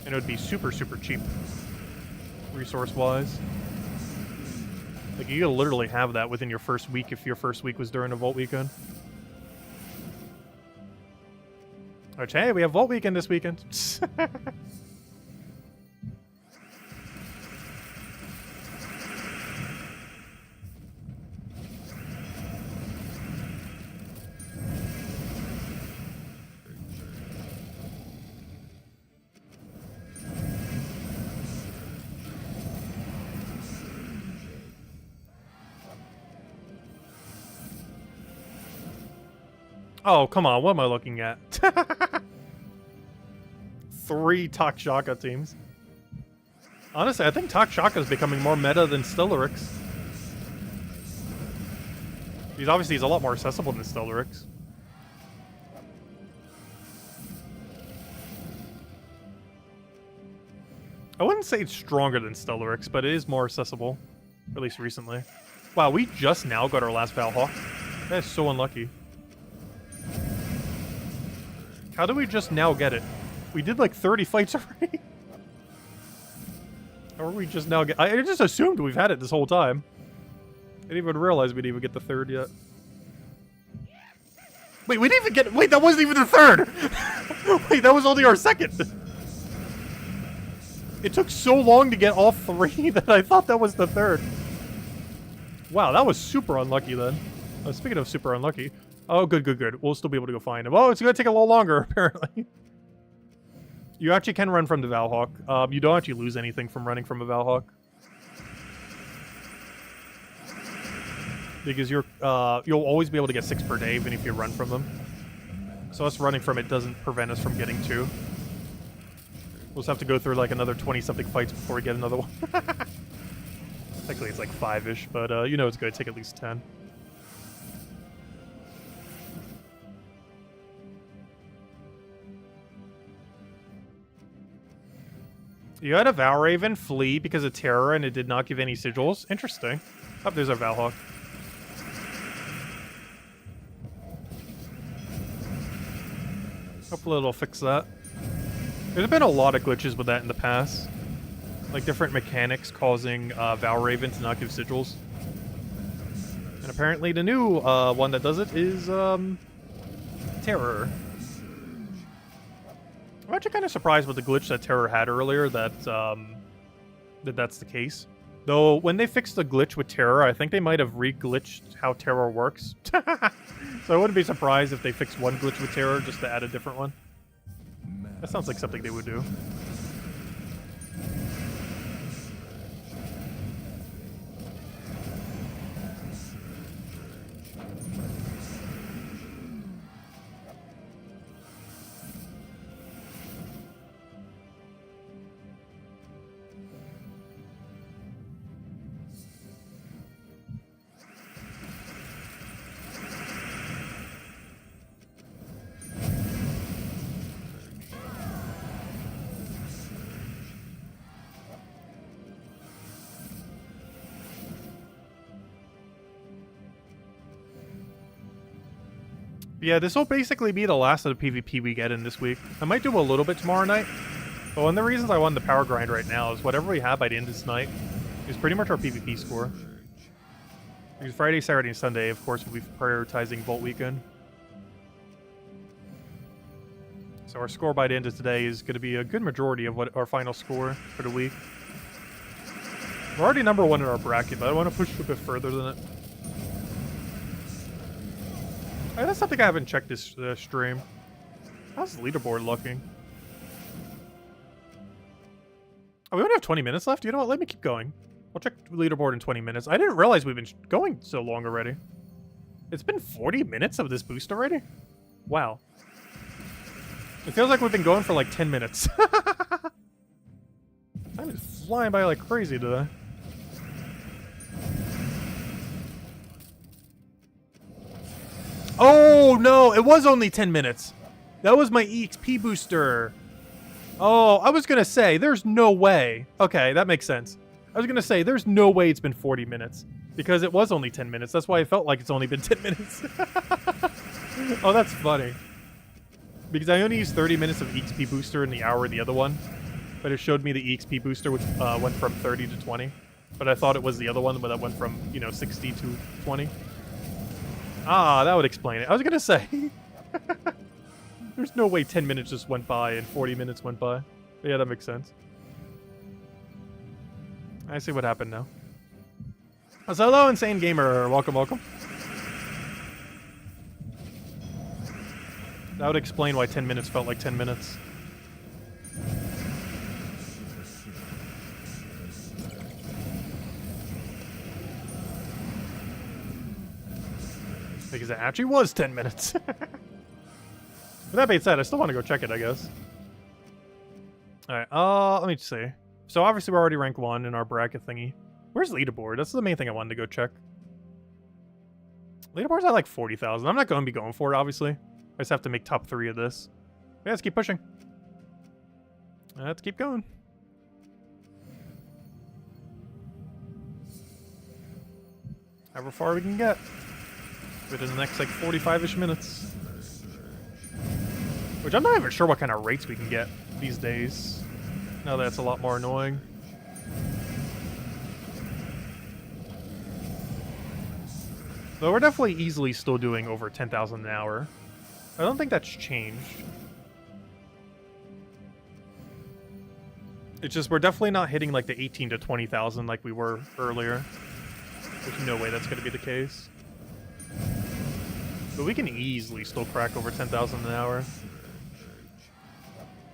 And it would be super, super cheap, resource-wise. Like, you could literally have that within your first week if your first week was during a Vault Weekend. Which, hey, we have Vault Weekend this weekend. Oh, come on. What am I looking at? 3 Doc Shaka teams. Honestly, I think Doc Shaka is becoming more meta than Stellarix. He's a lot more accessible than Stellaryx. I wouldn't say it's stronger than Stellaryx, but it is more accessible. At least recently. Wow, we just now got our last Valhawk. That is so unlucky. How do we just now get it? We did like 30 fights already. Or we just now get... I just assumed we've had it this whole time. I didn't even realize we didn't even get the third yet. Wait, we didn't even get... Wait, that wasn't even the third! Wait, that was only our second! It took so long to get all three that I thought that was the third. Wow, that was super unlucky then. Speaking of super unlucky. Oh, good. We'll still be able to go find him. Oh, it's going to take a little longer, apparently. You actually can run from the Valhawk. You don't actually lose anything from running from a Valhawk. Because you'll always be able to get 6 per day, even if you run from them. So us running from it doesn't prevent us from getting 2. We'll just have to go through like another 20-something fights before we get another one. Technically it's like 5-ish, but you know it's going to take at least 10. You had a Valraven flee because of terror and it did not give any sigils. Interesting. Oh, there's our Valhawk. Hopefully it'll fix that. There's been a lot of glitches with that in the past. Like different mechanics causing Valraven to not give sigils. And apparently the new one that does it is Terror. I'm actually kind of surprised with the glitch that Terror had earlier that that's the case. Though when they fixed the glitch with Terror, I think they might have re-glitched how Terror works. So I wouldn't be surprised if they fixed one glitch with Terror just to add a different one. That sounds like something they would do. Yeah, this will basically be the last of the PvP we get in this week. I might do a little bit tomorrow night, but one of the reasons I wanted the power grind right now is whatever we have by the end of this night is pretty much our PvP score. Because Friday, Saturday, and Sunday, of course, we'll be prioritizing Vault Weekend. So our score by the end of today is going to be a good majority of what our final score for the week. We're already number 1 in our bracket, but I want to push a bit further than it. That's something I haven't checked this stream. How's the leaderboard looking? Oh, we only have 20 minutes left? You know what? Let me keep going. I'll check the leaderboard in 20 minutes. I didn't realize we've been going so long already. It's been 40 minutes of this boost already? Wow. It feels like we've been going for like 10 minutes. Time is flying by like crazy today. Oh, no, it was only 10 minutes. That was my EXP booster. Oh, I was going to say, there's no way. Okay, that makes sense. I was going to say, there's no way it's been 40 minutes. Because it was only 10 minutes. That's why I felt like it's only been 10 minutes. Oh, that's funny. Because I only used 30 minutes of EXP booster in the hour of the other one. But it showed me the EXP booster, which went from 30 to 20. But I thought it was the other one, but that went from, 60 to 20. Ah, that would explain it. I was going to say. There's no way 10 minutes just went by and 40 minutes went by. But yeah, that makes sense. I see what happened now. So hello, Insane Gamer. Welcome, welcome. That would explain why 10 minutes felt like 10 minutes. Because it actually was 10 minutes. With that being said, I still want to go check it, I guess. Alright, let me see. So obviously we're already rank 1 in our bracket thingy. Where's leaderboard? That's the main thing I wanted to go check. Leaderboard's at like 40,000. I'm not going to be going for it, obviously. I just have to make top 3 of this. Yeah, let's keep pushing. Let's keep going. However far we can get. Within the next like 45-ish minutes. Which I'm not even sure what kind of rates we can get these days. Now that's a lot more annoying. Though we're definitely easily still doing over 10,000 an hour. I don't think that's changed. It's just we're definitely not hitting like the 18 to 20,000 like we were earlier. There's no way that's going to be the case. But we can easily still crack over 10,000 an hour.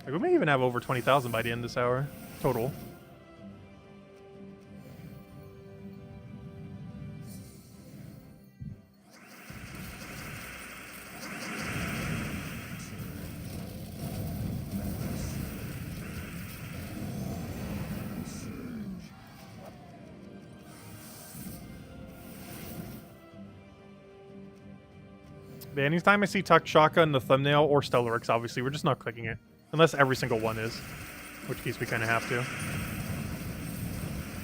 Like we may even have over 20,000 by the end of this hour. Total. But anytime I see Takshaka in the thumbnail or Stellaryx, obviously, we're just not clicking it. Unless every single one is. In which case we kind of have to.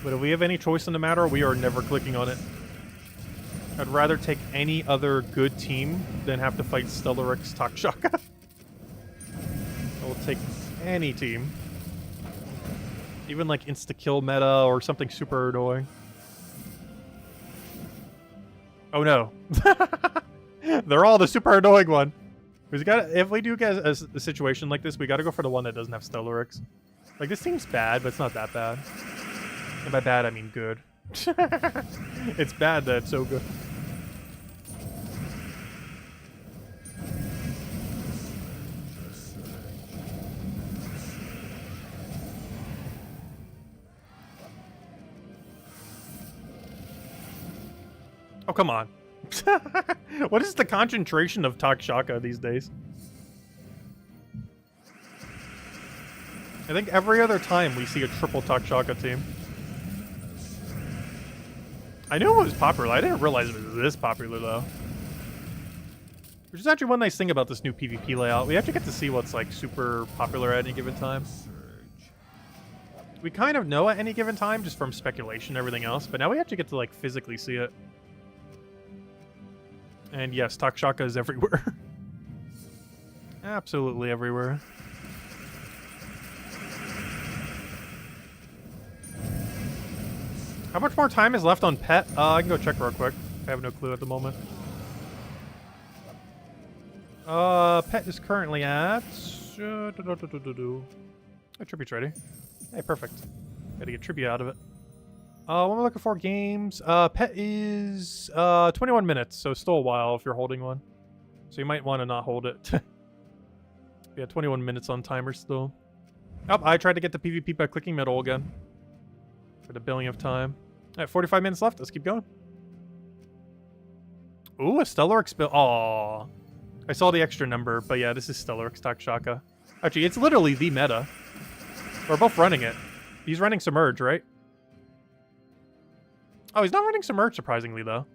But if we have any choice in the matter, we are never clicking on it. I'd rather take any other good team than have to fight Stellaryx Takshaka. I will take any team. Even like insta-kill meta or something super annoying. Oh no. They're all the super annoying one. If we do get a situation like this, we gotta go for the one that doesn't have Stellaryx. Like, this seems bad, but it's not that bad. And by bad, I mean good. It's bad that it's so good. Oh, come on. What is the concentration of Takshaka these days? I think every other time we see a triple Takshaka team. I knew it was popular. I didn't realize it was this popular, though. Which is actually one nice thing about this new PvP layout. We actually get to see what's, like, super popular at any given time. We kind of know at any given time, just from speculation and everything else, but now we actually get to, like, physically see it. And yes, Takshaka is everywhere. Absolutely everywhere. How much more time is left on Pet? I can go check real quick. I have no clue at the moment. Pet is currently at... Oh, tribute's ready. Hey, perfect. Gotta get tribute out of it. What am I looking for? Games. Pet is 21 minutes, so still a while if you're holding one. So you might want to not hold it. Yeah, 21 minutes on timer still. Oh, I tried to get the PvP by clicking middle again. For the billionth time. Alright, 45 minutes left. Let's keep going. Ooh, a Stellaryx bill. Aww. I saw the extra number, but yeah, this is Stellaryx Takshaka. Actually, it's literally the meta. We're both running it. He's running Submerge, right? Oh, he's not running Submerge, surprisingly, though.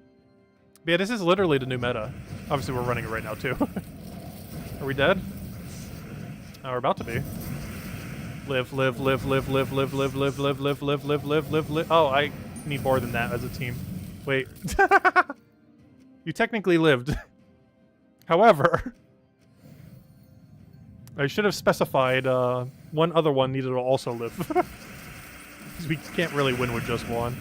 But yeah, this is literally the new meta. Obviously, we're running it right now, too. Are we dead? Oh, we're about to be. Live, live, live, live, live, live, live, live, live, live, live, live, live, live, live. Oh, I need more than that as a team. Wait. You technically lived. However, I should have specified one other one needed to also live. Because we can't really win with just one.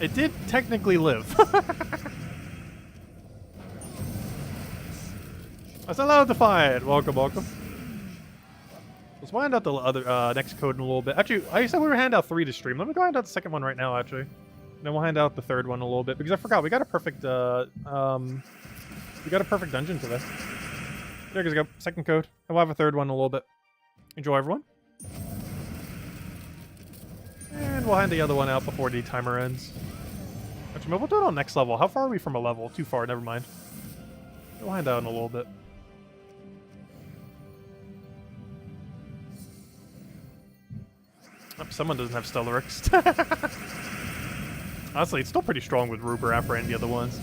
It did technically live. That's allowed to fight. Welcome, welcome. Let's find out the other next code in a little bit. Actually, I said we were handing out 3 to stream. Let me go hand out the second one right now, actually. And then we'll hand out the third one in a little bit because I forgot we got a perfect we got a perfect dungeon today. There you go. Second code. And we'll have a third one in a little bit. Enjoy, everyone. And we'll hand the other one out before the timer ends. Actually, maybe we'll do it on next level. How far are we from a level? Too far. Never mind. We'll hand out in a little bit. Oh, someone doesn't have Stellaryx. Honestly, it's still pretty strong with Ruber after any of the other ones.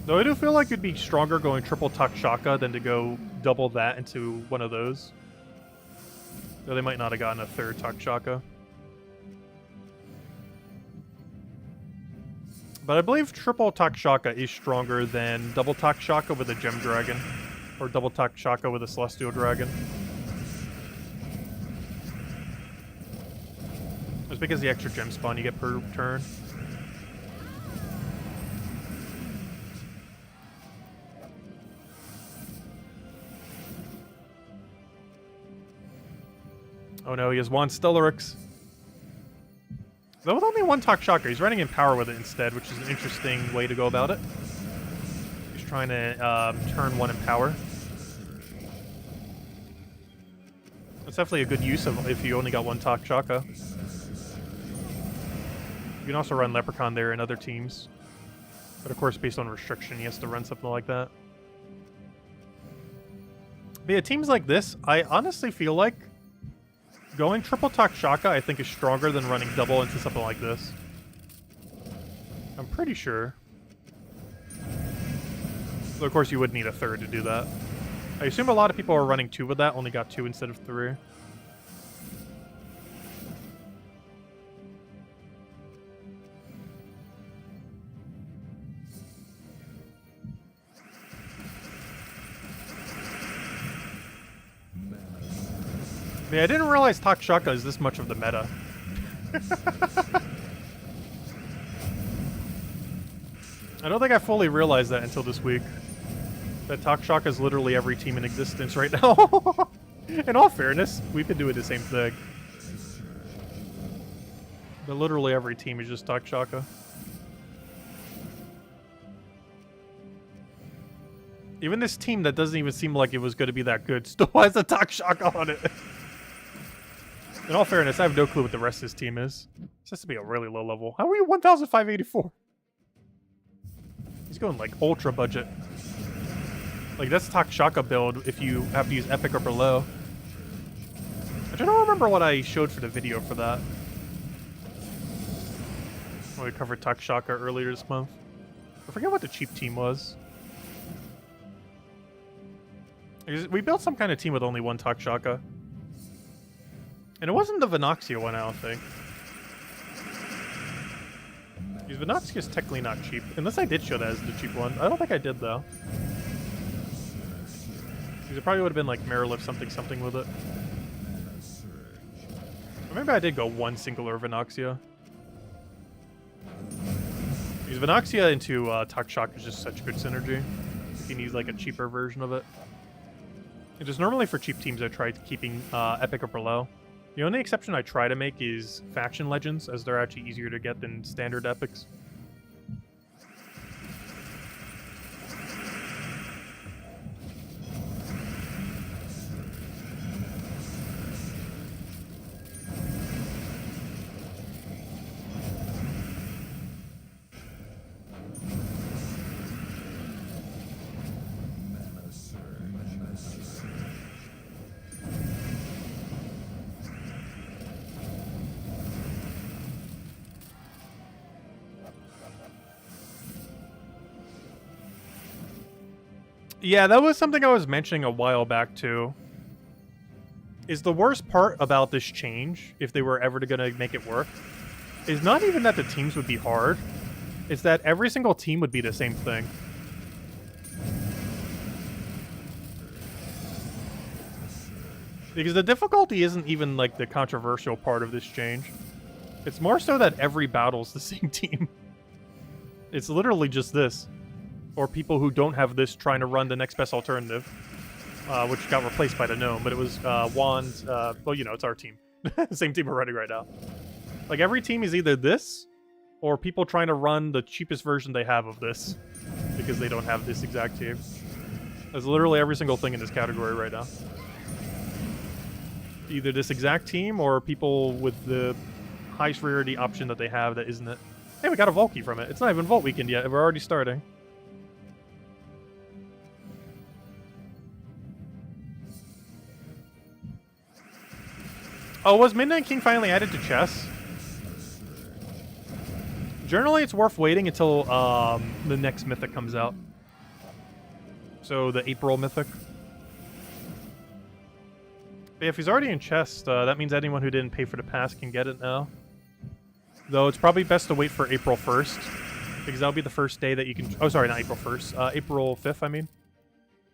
Though I do feel like it'd be stronger going triple Takshaka than to go double that into one of those. Though they might not have gotten a third Takshaka. But I believe triple Takshaka is stronger than double Takshaka with a Gem Dragon. Or double Takshaka with a Celestial Dragon. It's because the extra gem spawn you get per turn. Oh no, he has one Stellarix. Though with only one Takshaka, he's running in power with it instead, which is an interesting way to go about it. He's trying to turn one in power. That's definitely a good use of if you only got one Takshaka. You can also run Leprechaun there in other teams. But of course, based on restriction, he has to run something like that. But yeah, teams like this, I honestly feel like going triple Takshaka, I think, is stronger than running double into something like this. I'm pretty sure. Though of course, you would need a third to do that. I assume a lot of people are running 2 with that, only got 2 instead of 3. Yeah, I didn't realize Takshaka is this much of the meta. I don't think I fully realized that until this week. That Takshaka is literally every team in existence right now. In all fairness, we've been doing the same thing. But literally every team is just Takshaka. Even this team that doesn't even seem like it was going to be that good still has a Takshaka on it. In all fairness, I have no clue what the rest of this team is. This has to be a really low level. How are you 1,584? He's going like ultra budget. Like that's Takshaka build if you have to use epic or below. I don't remember what I showed for the video for that. When we covered Takshaka earlier this month. I forget what the cheap team was. We built some kind of team with only one Takshaka. And it wasn't the Venoxia one, I don't think. Because Venoxia is technically not cheap. Unless I did show that as the cheap one. I don't think I did, though. Because it probably would have been like Marilift something something with it. Or maybe I did go one singular Venoxia. Because Venoxia into Takshaka is just such good synergy. If you need like a cheaper version of it. And just normally for cheap teams I try keeping epic or below. The only exception I try to make is Faction Legends, as they're actually easier to get than standard epics. Yeah, that was something I was mentioning a while back, too. Is the worst part about this change, if they were ever going to make it work, is not even that the teams would be hard, it's that every single team would be the same thing. Because the difficulty isn't even, like, the controversial part of this change. It's more so that every battle's the same team. It's literally just this. Or people who don't have this trying to run the next best alternative, which got replaced by the Gnome, but it was Wand, well, you know, it's our team. Same team we're running right now. Like, every team is either this, or people trying to run the cheapest version they have of this, because they don't have this exact team. There's literally every single thing in this category right now. Either this exact team, or people with the highest rarity option that they have that isn't it. Hey, we got a Volkey from it. It's not even Vault Weekend yet, we're already starting. Oh, was Midnight King finally added to chess? Generally, it's worth waiting until the next mythic comes out. So the April mythic. But if he's already in chest, that means anyone who didn't pay for the pass can get it now. Though it's probably best to wait for April 1st. Because that'll be the first day that you can... Oh, sorry, not April 1st. April 5th, I mean.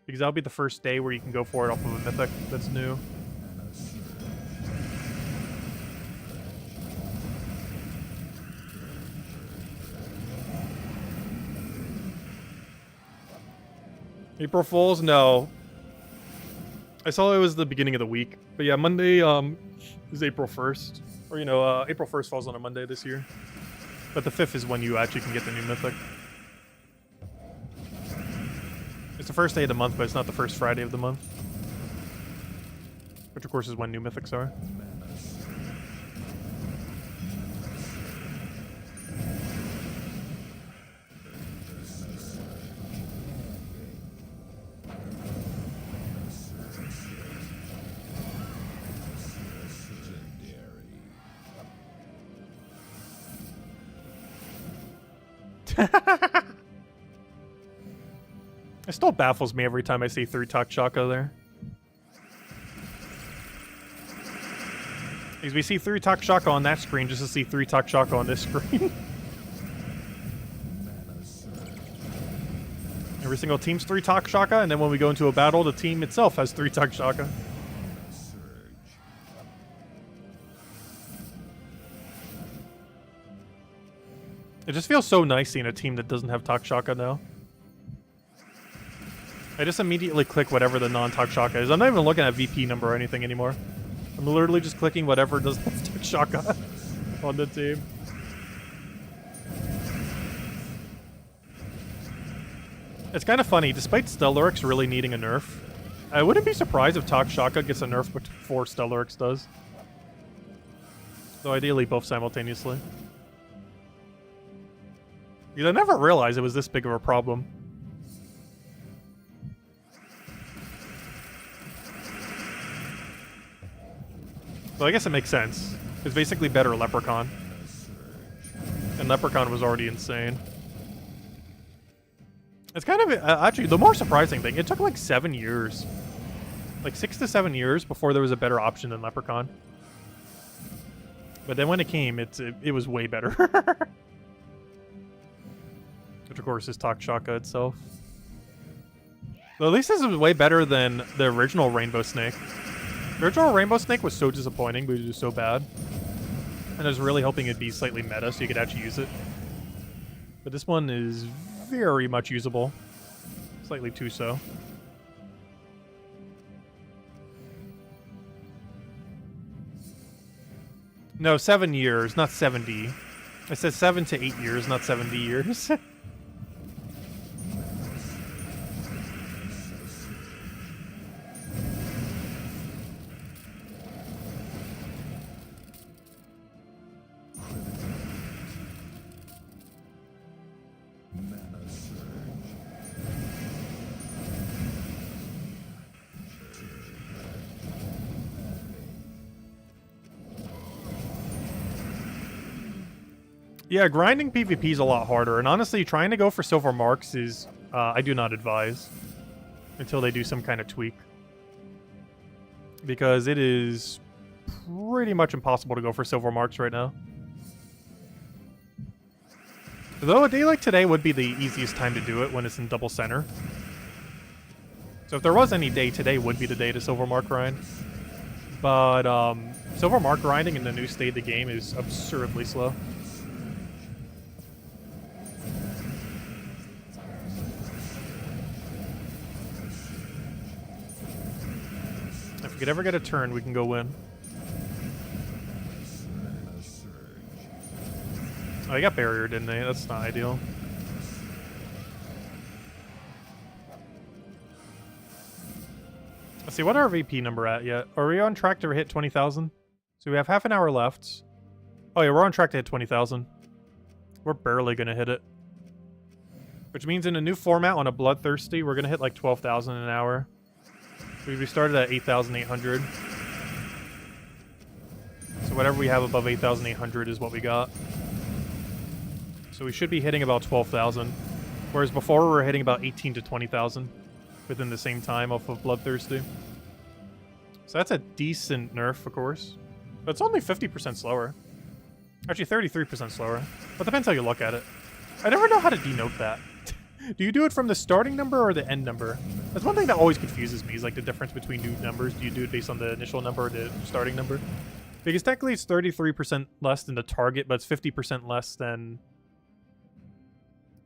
Because that'll be the first day where you can go for it off of a mythic that's new. April Fools? No. I saw it was the beginning of the week. But yeah, Monday is April 1st. Or, you know, April 1st falls on a Monday this year. But the 5th is when you actually can get the new mythic. It's the first day of the month, but it's not the first Friday of the month. Which, of course, is when new mythics are. It still baffles me every time I see 3-Talk Shaka there. Because we see 3-Talk Shaka on that screen just to see 3-Talk Shaka on this screen. Every single team's 3-Talk Shaka, and then when we go into a battle, the team itself has 3-Talk Shaka. It just feels so nice seeing a team that doesn't have Talk Shaka now. I just immediately click whatever the non-Talk Shaka is. I'm not even looking at VP number or anything anymore. I'm literally just clicking whatever doesn't have Talk Shaka on the team. It's kind of funny, despite Stellarix really needing a nerf, I wouldn't be surprised if Talk Shaka gets a nerf before Stellarix does. Though ideally both simultaneously. Because I never realized it was this big of a problem. So I guess it makes sense. It's basically better Leprechaun. And Leprechaun was already insane. It's kind of... actually, the more surprising thing, it took like 7 years. Like 6 to 7 years before there was a better option than Leprechaun. But then when it came, it was way better. Which, of course, is Talk Shaka itself. Well, at least this is way better than the original Rainbow Snake. The original Rainbow Snake was so disappointing because it was so bad. And I was really hoping it'd be slightly meta so you could actually use it. But this one is very much usable. Slightly too so. No, 7 years, not 70. I said 7 to 8 years, not 70 years. Yeah, grinding PvP is a lot harder, and honestly, trying to go for silver marks is, I do not advise until they do some kind of tweak. Because it is pretty much impossible to go for silver marks right now. Though a day like today would be the easiest time to do it when it's in double center. So if there was any day, today would be the day to silver mark grind. But silver mark grinding in the new state of the game is absurdly slow. If we could ever get a turn, we can go win. Oh, they got barrier, didn't they? That's not ideal. Let's see, what are our VP number at yet? Are we on track to hit 20,000? So we have half an hour left. Oh yeah, we're on track to hit 20,000. We're barely gonna hit it. Which means in a new format on a Bloodthirsty, we're gonna hit like 12,000 an hour. We started at 8,800. So whatever we have above 8,800 is what we got. So we should be hitting about 12,000. Whereas before we were hitting about 18 to 20,000 within the same time off of Bloodthirsty. So that's a decent nerf, of course. But it's only 50% slower. Actually, 33% slower. But depends how you look at it. I never know how to denote that. Do you do it from the starting number or the end number? That's one thing that always confuses me, is like the difference between new numbers. Do you do it based on the initial number or the starting number? Because technically it's 33% less than the target, but it's 50% less than...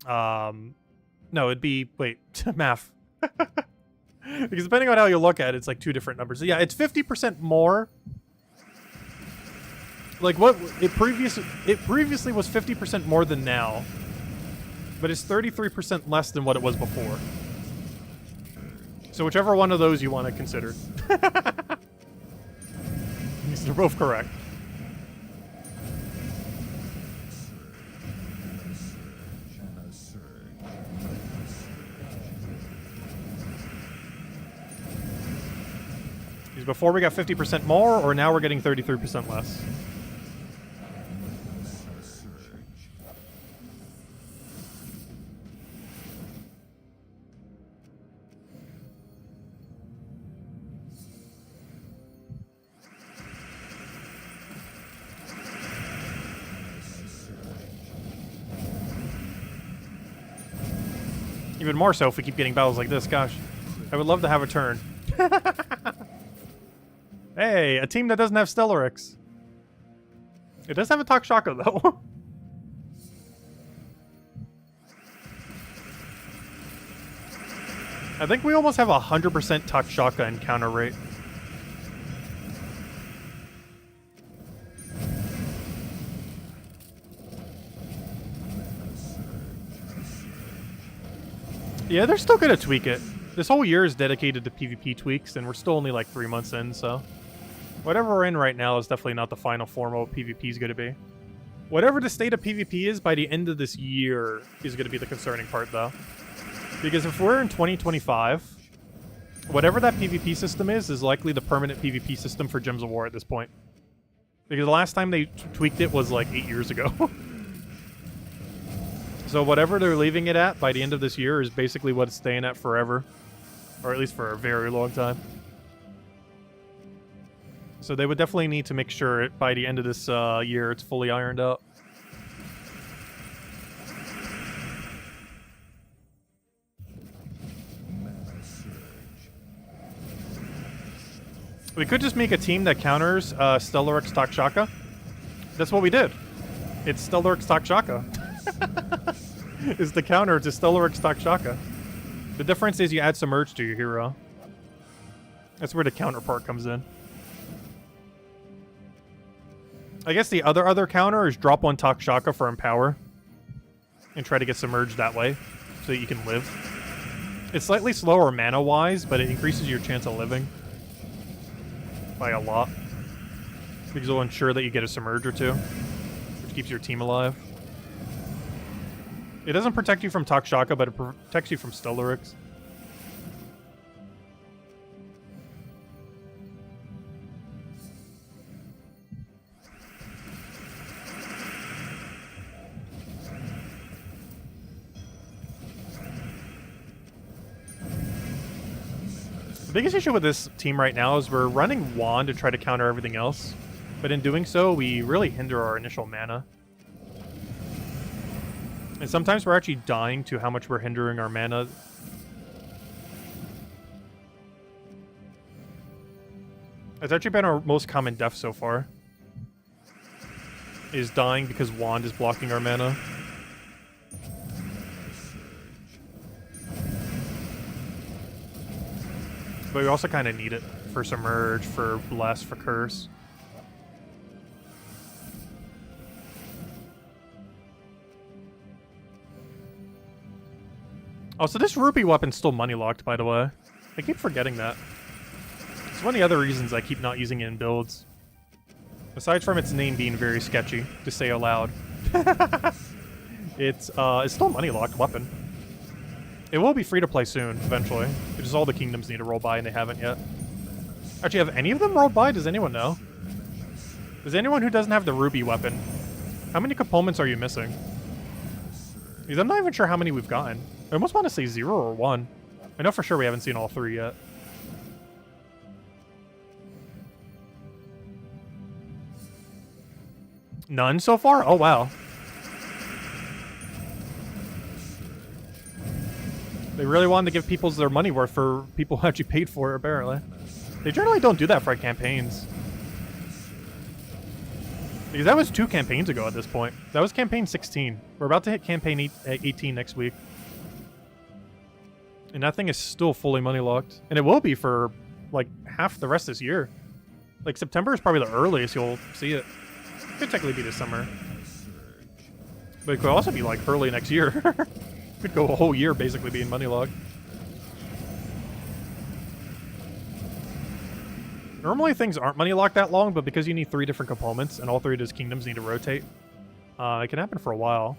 No, it'd be... Wait, math. Because depending on how you look at it, it's like two different numbers. So yeah, it's 50% more. Like what it previously was 50% more than now. But it's 33% less than what it was before. So whichever one of those you want to consider. They're both correct. Because before we got 50% more, or now we're getting 33% less. Even more so if we keep getting battles like this, gosh. I would love to have a turn. Hey, a team that doesn't have Stellarix. It does have a Takshaka, though. I think we almost have 100% Takshaka encounter rate. Yeah, they're still gonna tweak it. This whole year is dedicated to PvP tweaks, and we're still only like 3 months in, so... Whatever we're in right now is definitely not the final form of what PvP is gonna be. Whatever the state of PvP is by the end of this year is gonna be the concerning part, though. Because if we're in 2025, whatever that PvP system is likely the permanent PvP system for Gems of War at this point. Because the last time they tweaked it was like 8 years ago. So whatever they're leaving it at by the end of this year is basically what it's staying at forever. Or at least for a very long time. So they would definitely need to make sure by the end of this year it's fully ironed out. We could just make a team that counters Stellarix Takshaka. That's what we did. It's Stellarix Takshaka. Is the counter to Stellarix Takshaka. The difference is you add Submerge to your hero. That's where the counterpart comes in. I guess the other counter is drop 1 Takshaka for Empower. And try to get Submerged that way, so that you can live. It's slightly slower mana-wise, but it increases your chance of living. By a lot. Because it'll ensure that you get a Submerge or two. Which keeps your team alive. It doesn't protect you from Takshaka, but it protects you from Stellarix. The biggest issue with this team right now is we're running Wand to try to counter everything else. But in doing so, we really hinder our initial mana. And sometimes we're actually dying to how much we're hindering our mana. It's actually been our most common death so far. Is dying because Wand is blocking our mana. But we also kind of need it for Submerge, for Bless, for Curse. Oh, so this Rupee weapon's still money locked, by the way. I keep forgetting that. It's one of the other reasons I keep not using it in builds. Aside from its name being very sketchy, to say aloud. It's still a money locked weapon. It will be free to play soon, eventually. It's just all the kingdoms need to roll by and they haven't yet. Actually, have any of them rolled by? Does anyone know? Is anyone who doesn't have the ruby weapon? How many components are you missing? Because I'm not even sure how many we've gotten. I almost want to say 0 or 1. I know for sure we haven't seen all 3 yet. None so far? Oh, wow. They really wanted to give people their money worth for people who actually paid for it, apparently. They generally don't do that for campaigns. Because that was 2 campaigns ago at this point. That was campaign 16. We're about to hit campaign 18 next week. And that thing is still fully money locked. And it will be for, like, half the rest of this year. Like, September is probably the earliest you'll see it. It could technically be this summer. But it could also be, like, early next year. Could go a whole year basically being money locked. Normally things aren't money locked that long, but because you need 3 different components and all 3 of those kingdoms need to rotate, it can happen for a while.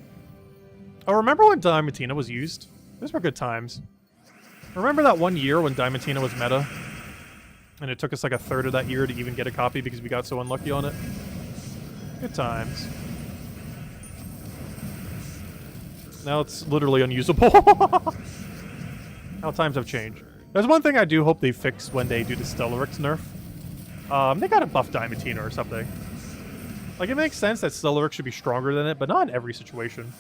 Oh, remember when Diamantina was used? Those were good times. Remember that one year when Diamantina was meta? And it took us like a third of that year to even get a copy because we got so unlucky on it? Good times. Now it's literally unusable. How times have changed. There's one thing I do hope they fix when they do the Stellarix nerf. They gotta buff Diamantina or something. Like, it makes sense that Stellarix should be stronger than it, but not in every situation.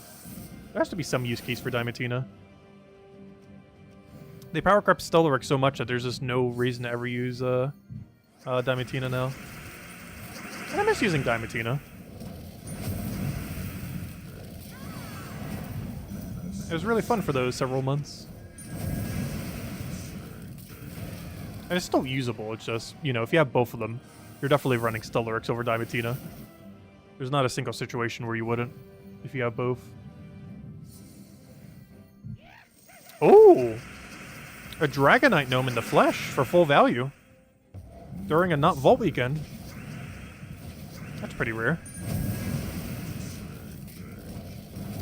There has to be some use case for Diamantina. They power crept Stellarix so much that there's just no reason to ever use Diamantina now. And I miss using Diamantina. It was really fun for those several months. And it's still usable, it's just, you know, if you have both of them, you're definitely running Stellarix over Diamantina. There's not a single situation where you wouldn't, if you have both. Oh! A Dragonite Gnome in the flesh for full value. During a not Vault weekend. That's pretty rare.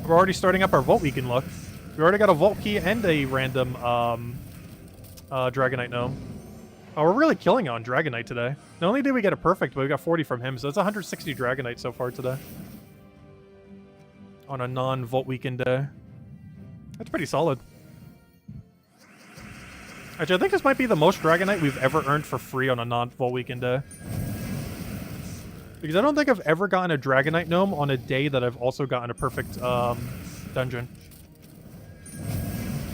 We're already starting up our Vault weekend luck. We already got a Vault key and a random Dragonite Gnome. Oh, we're really killing on Dragonite today. Not only did we get a perfect, but we got 40 from him, so it's 160 Dragonite so far today. On a non-Vault weekend day. That's pretty solid. Actually, I think this might be the most Dragonite we've ever earned for free on a non-Vault weekend day. Because I don't think I've ever gotten a Dragonite Gnome on a day that I've also gotten a perfect dungeon.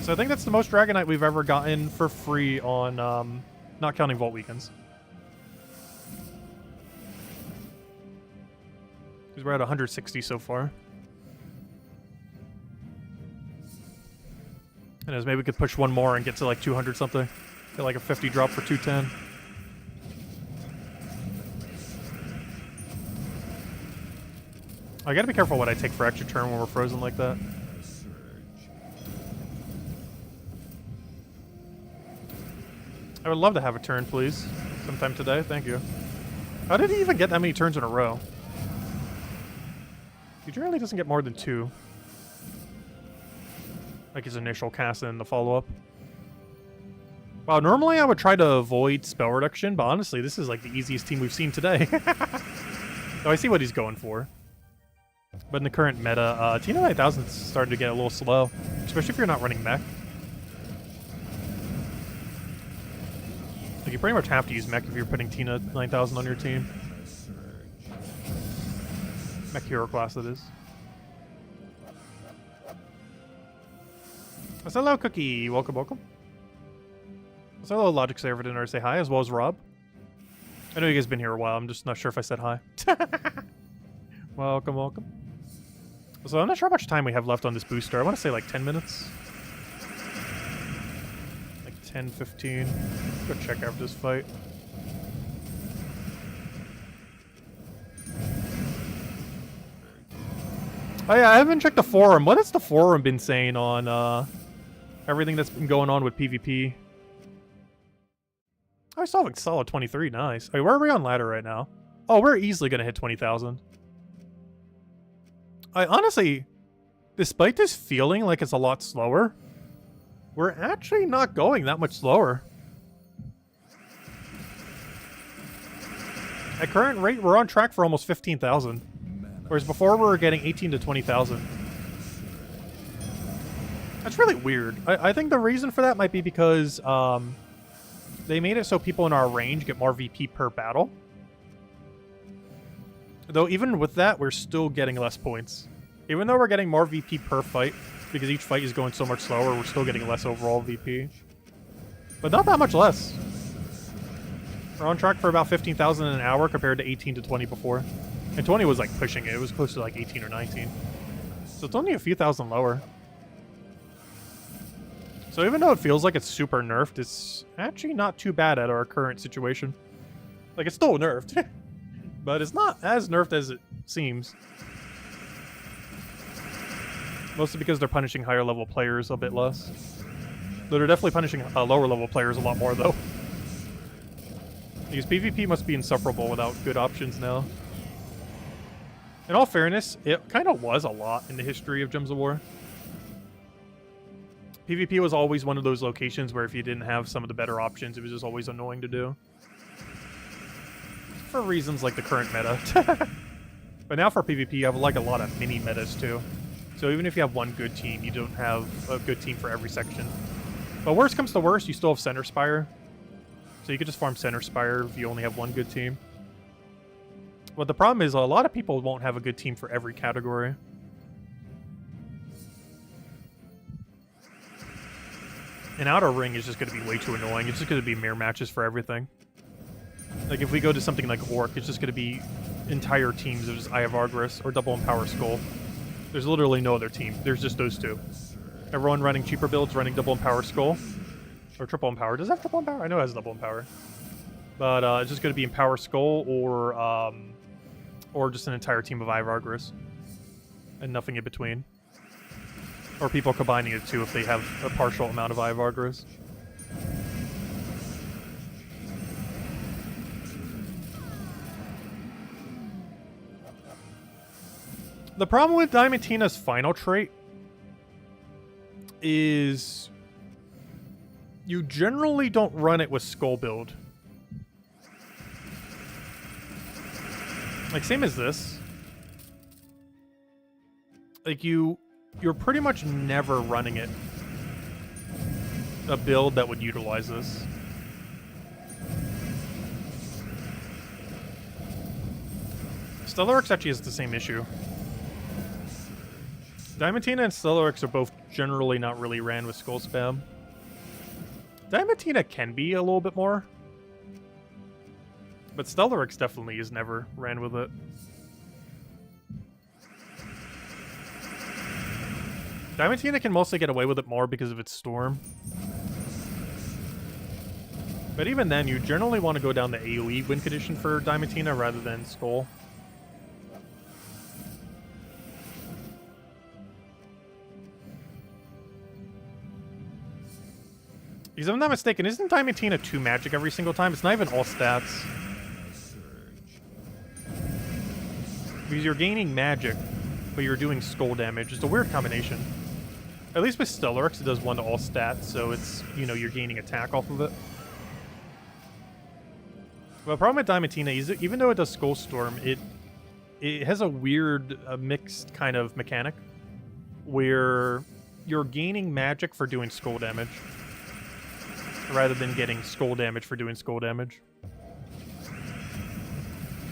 So I think that's the most Dragonite we've ever gotten for free on, not counting Vault weekends. Because we're at 160 so far. And as maybe we could push one more and get to like 200 something. Get like a 50 drop for 210. I gotta be careful what I take for extra turn when we're frozen like that. I would love to have a turn, please. Sometime today, thank you. How did he even get that many turns in a row? He generally doesn't get more than 2. Like his initial cast and the follow-up. Wow, normally I would try to avoid spell reduction, but honestly, this is like the easiest team we've seen today. So I see what he's going for. But in the current meta, Tina 9000 is starting to get a little slow. Especially if you're not running mech. Like, you pretty much have to use mech if you're putting Tina 9000 on your team. Mech hero class, that is. Hello, Cookie. Welcome, welcome. Hello, Logic Server Dinner. Say hi, as well as Rob. I know you guys have been here a while. I'm just not sure if I said hi. Welcome, welcome. So I'm not sure how much time we have left on this booster. I want to say like 10 minutes. Like 10, 15. Go check after this fight. Oh yeah, I haven't checked the forum. What has the forum been saying on everything that's been going on with PvP? I saw a solid 23. Nice. Wait, where are we on ladder right now? Oh, we're easily going to hit 20,000. I honestly, despite this feeling like it's a lot slower, we're actually not going that much slower. At current rate, we're on track for almost 15,000. Whereas before we were getting 18 to 20,000. That's really weird. I think the reason for that might be because they made it so people in our range get more VP per battle. Though even with that, we're still getting less points. Even though we're getting more VP per fight, because each fight is going so much slower, we're still getting less overall VP. But not that much less. We're on track for about 15,000 an hour compared to 18 to 20 before. And 20 was like pushing it. It was close to like 18 or 19. So it's only a few thousand lower. So even though it feels like it's super nerfed, it's actually not too bad at our current situation. Like, it's still nerfed. But it's not as nerfed as it seems. Mostly because they're punishing higher level players a bit less. Though they're definitely punishing lower level players a lot more, though. Because PvP must be insufferable without good options now. In all fairness, it kind of was a lot in the history of Gems of War. PvP was always one of those locations where if you didn't have some of the better options, it was just always annoying to do. For reasons like the current meta. But now for PvP, you have like a lot of mini metas too. So even if you have one good team, you don't have a good team for every section. But worst comes to worst, you still have Center Spire. So you could just farm Center Spire if you only have one good team. But the problem is a lot of people won't have a good team for every category. And Outer Ring is just going to be way too annoying. It's just going to be mirror matches for everything. Like, if we go to something like Orc, it's just going to be entire teams of just Eye of Argris or Double Empower Skull. There's literally no other team. There's just those two. Everyone running cheaper builds, running Double Empower Skull. Or Triple Empower. Does it have Triple Empower? I know it has Double Empower. But it's just going to be Empower Skull or just an entire team of Eye of Argris. And nothing in between. Or people combining it too if they have a partial amount of Eye of Argris. The problem with Diamantina's final trait is you generally don't run it with Skull build. Like, same as this. Like, you're pretty much never running it a build that would utilize this. Stellaryx actually has the same issue. Diamantina and Stellaryx are both generally not really ran with Skull spam. Diamantina can be a little bit more. But Stellaryx definitely is never ran with it. Diamantina can mostly get away with it more because of its Storm. But even then, you generally want to go down the AoE win condition for Diamantina rather than Skull. Because if I'm not mistaken, isn't Diamantina 2 magic every single time? It's not even all stats. Because you're gaining magic, but you're doing skull damage. It's a weird combination. At least with Stellaryx, it does 1 to all stats, so it's, you know, you're gaining attack off of it. But the problem with Diamantina is even though it does Skull Storm, it has a weird mixed kind of mechanic where you're gaining magic for doing skull damage rather than getting skull damage for doing skull damage.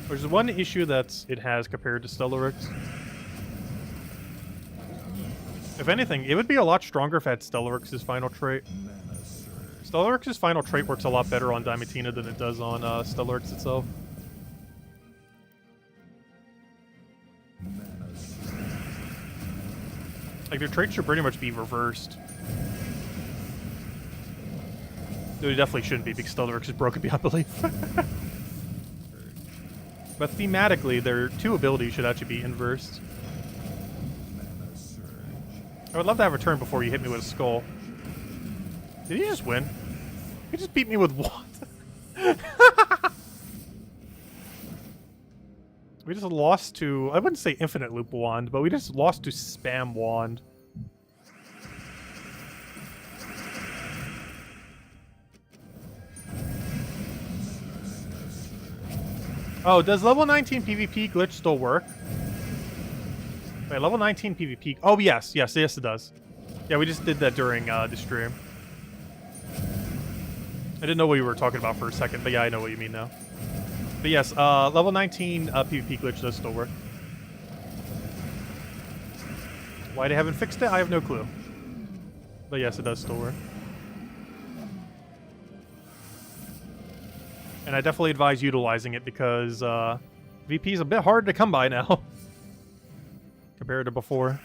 Which is one issue that it has compared to Stellaryx. If anything, it would be a lot stronger if it had Stellaryx's final trait. Stellaryx's final trait works a lot better on Diamantina than it does on Stellaryx itself. Like, their traits should pretty much be reversed. Though it definitely shouldn't be, because Stellaryx is broken beyond belief. But thematically, their 2 abilities should actually be inversed. I would love to have a turn before you hit me with a skull. Did he just win? He just beat me with what? We just lost to... I wouldn't say Infinite Loop Wand, but we just lost to Spam Wand. Oh, does level 19 PvP glitch still work? Wait, level 19 PvP. Oh, yes, it does. Yeah, we just did that during the stream. I didn't know what you were talking about for a second, but yeah, I know what you mean now. But yes, level 19 PvP glitch does still work. Why they haven't fixed it, I have no clue. But yes, it does still work. And I definitely advise utilizing it because VP is a bit hard to come by now compared to before.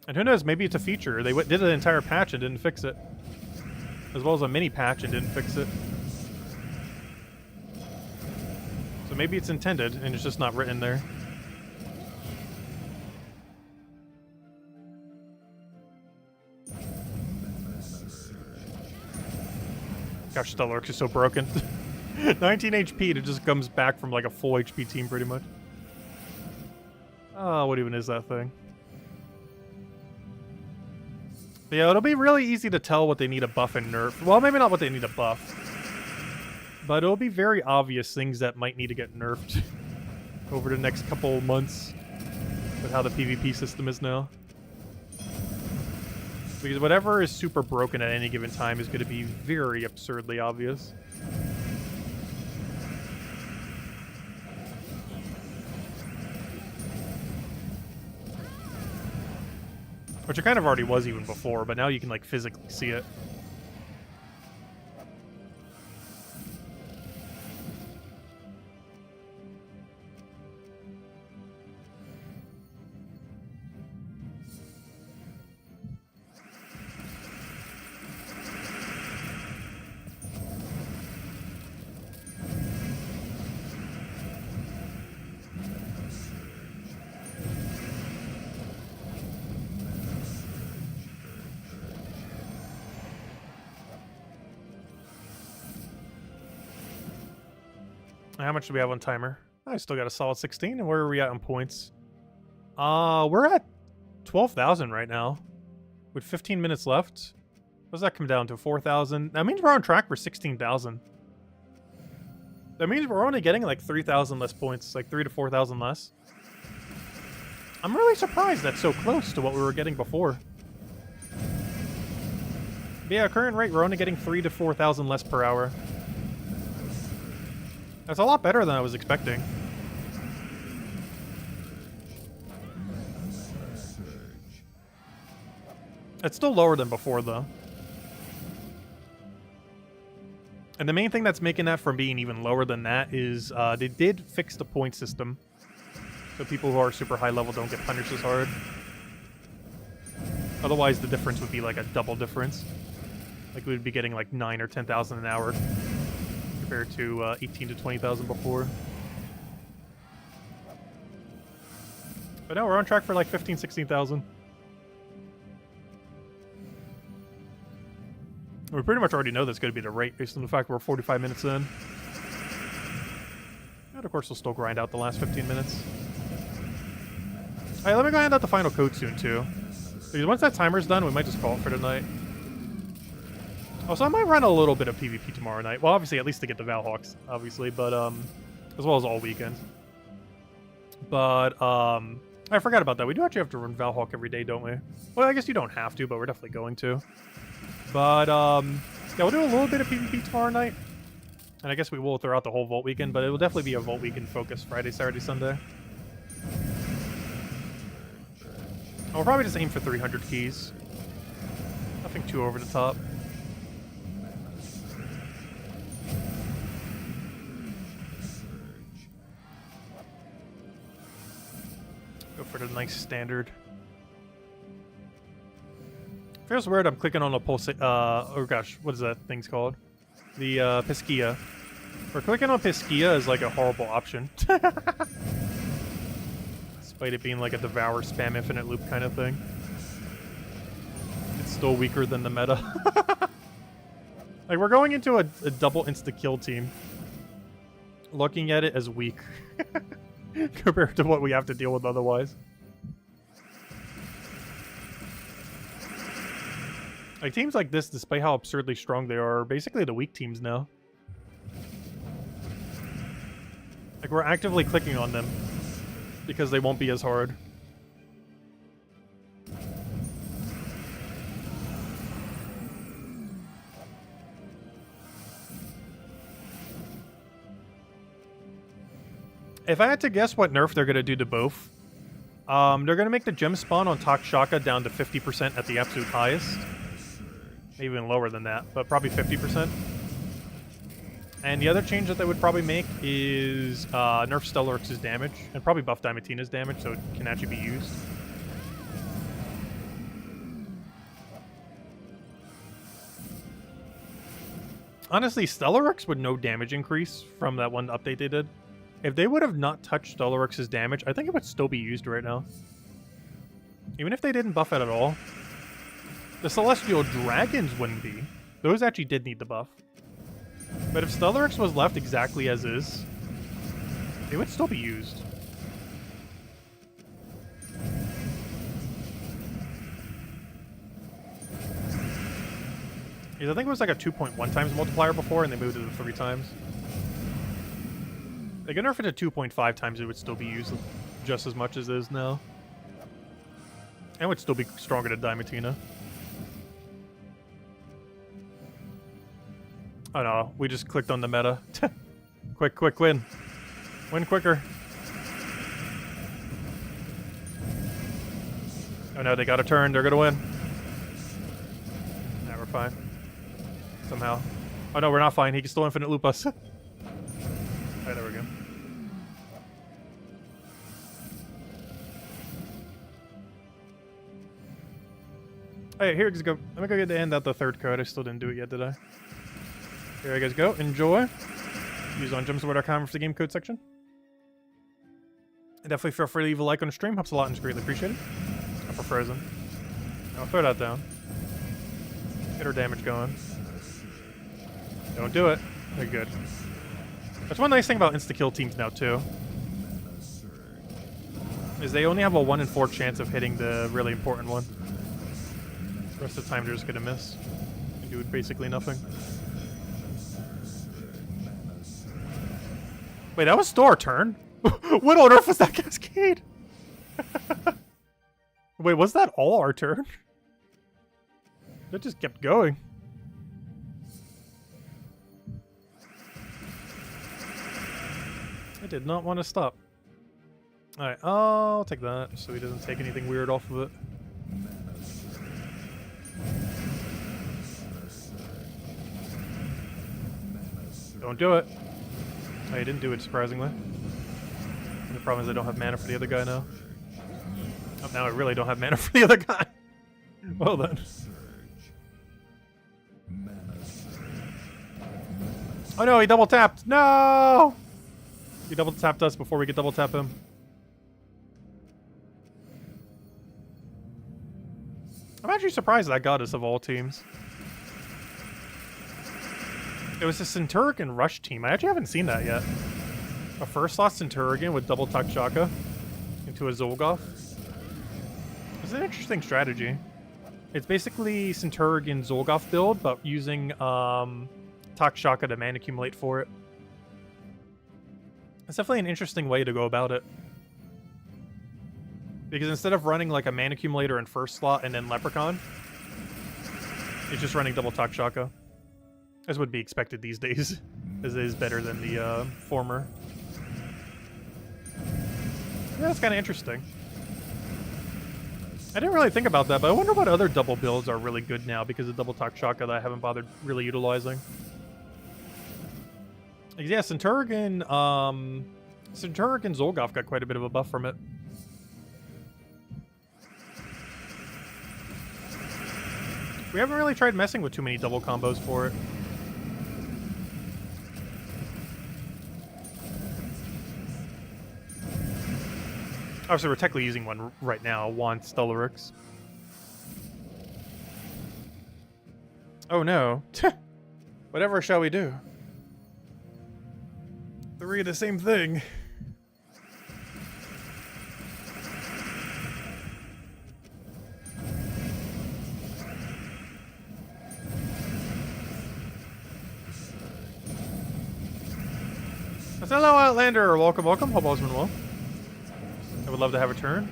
And who knows, maybe it's a feature. They did an entire patch and didn't fix it. As well as a mini patch and didn't fix it. So maybe it's intended and it's just not written there. Gosh, Stellarx is so broken. 19 HP and it just comes back from like a full HP team pretty much. Oh, what even is that thing? But yeah, it'll be really easy to tell what they need a buff and nerf. Well, maybe not what they need a buff. But it'll be very obvious things that might need to get nerfed over the next couple months with how the PvP system is now. Because whatever is super broken at any given time is going to be very absurdly obvious. Which it kind of already was even before, but now you can like physically see it. How much do we have on timer? I still got a solid 16. And where are we at on points? We're at 12,000 right now. With 15 minutes left. What does that come down to? 4,000? That means we're on track for 16,000. That means we're only getting like 3,000 less points. Like 3,000 to 4,000 less. I'm really surprised that's so close to what we were getting before. But yeah, current rate, we're only getting 3,000 to 4,000 less per hour. That's a lot better than I was expecting. It's still lower than before, though. And the main thing that's making that from being even lower than that is they did fix the point system. So people who are super high level don't get punished as hard. Otherwise, the difference would be like a double difference. Like we'd be getting like 9,000 or 10,000 an hour. Compared to 18,000 to 20,000 before. But no, we're on track for like 15,000, 16,000. We pretty much already know that's going to be the rate based on the fact we're 45 minutes in. And of course we'll still grind out the last 15 minutes. Alright, let me go hand out the final code soon too. Because once that timer's done, we might just call it for tonight. Also, I might run a little bit of PvP tomorrow night. Well, obviously, at least to get the Valhawks, obviously, but, as well as all weekend. But, I forgot about that. We do actually have to run Valhawk every day, don't we? Well, I guess you don't have to, but we're definitely going to. But, yeah, we'll do a little bit of PvP tomorrow night. And I guess we will throughout the whole Vault weekend, but it will definitely be a Vault weekend focus Friday, Saturday, Sunday. And we'll probably just aim for 300 keys. Nothing too over the top. For the nice standard. Feels weird I'm clicking on the pulse oh gosh, what is that thing's called? The Piskia. For clicking on Piskia is like a horrible option. Despite it being like a devour spam infinite loop kind of thing. It's still weaker than the meta. Like we're going into a double insta-kill team. Looking at it as weak. Compared to what we have to deal with otherwise. Like teams like this, despite how absurdly strong they are basically the weak teams now. Like, we're actively clicking on them because they won't be as hard. If I had to guess what nerf they're going to do to both, they're going to make the gem spawn on Takshaka down to 50% at the absolute highest. Maybe even lower than that, but probably 50%. And the other change that they would probably make is nerf Stellaryx's damage, and probably buff Diamatina's damage, so it can actually be used. Honestly, Stellaryx with no damage increase from that one update they did. If they would have not touched Stellaryx's damage, I think it would still be used right now. Even if they didn't buff it at all. The Celestial Dragons wouldn't be. Those actually did need the buff. But if Stellaryx was left exactly as is, it would still be used. Because I think it was like a 2.1 times multiplier before, and they moved it to 3 times. They could nerf it to 2.5 times, it would still be used just as much as it is now. And would still be stronger than Diamantina. Oh no, we just clicked on the meta. Quick, win. Win quicker. Oh no, they got a turn, they're gonna win. Nah, we're fine. Somehow. Oh no, we're not fine, he can still infinite loop us. Alright, there we go. Alright, here we go. Let me go get to end out the third code. I still didn't do it yet, did I? Here you guys go. Enjoy. Use on gemsword.com for the game code section. And definitely feel free to leave a like on the stream. Helps a lot and is greatly appreciated. Up for frozen. I'll throw that down. Get her damage going. Don't do it. Very good. That's one nice thing about insta-kill teams now, too. Is they only have a 1 in 4 chance of hitting the really important one. The rest of the time they're just gonna miss. And do basically nothing. Wait, that was still our turn? What on earth was that cascade? Wait, was that all our turn? That just kept going. I did not want to stop. Alright, I'll take that so he doesn't take anything weird off of it. Don't do it. Oh, he didn't do it, surprisingly. And the problem is I don't have mana for the other guy now. Oh, now I really don't have mana for the other guy. Well then. Oh no, he double tapped. No! He double tapped us before we could double tap him. I'm actually surprised that got us of all teams. It was a Centurican Rush team. I actually haven't seen that yet. A first slot Centurican with double Takshaka into a Zolgoth. It's an interesting strategy. It's basically Centurican Zolgoth build, but using Takshaka to mana accumulate for it. It's definitely an interesting way to go about it. Because instead of running like a mana accumulator in first slot and then Leprechaun, it's just running double Takshaka. As would be expected these days, as it is better than the former. Yeah, that's kind of interesting. I didn't really think about that, but I wonder what other double builds are really good now because of double Takshaka that I haven't bothered really utilizing. Yeah, Centurican Zolgoth got quite a bit of a buff from it. We haven't really tried messing with too many double combos for it. Obviously, we're technically using one right now, Wand Stellaryx. Oh no. Whatever shall we do? 3 of the same thing. Hello, Outlander. Welcome, welcome. Hope all's been well. I would love to have a turn.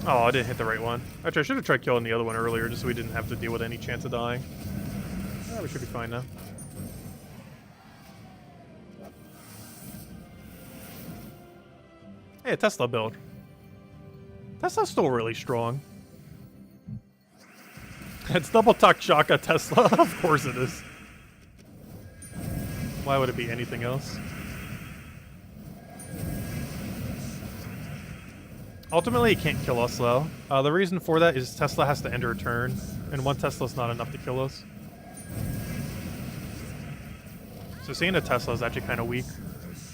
Oh, I didn't hit the right one. Actually, I should have tried killing the other one earlier just so we didn't have to deal with any chance of dying. Yeah, we should be fine now. Hey, a Tesla build. Tesla's still really strong. It's double Takshaka Tesla. Of course it is. Why would it be anything else? Ultimately, it can't kill us, though. The reason for that is Tesla has to end her turn, and one Tesla's not enough to kill us. So seeing a Tesla is actually kind of weak.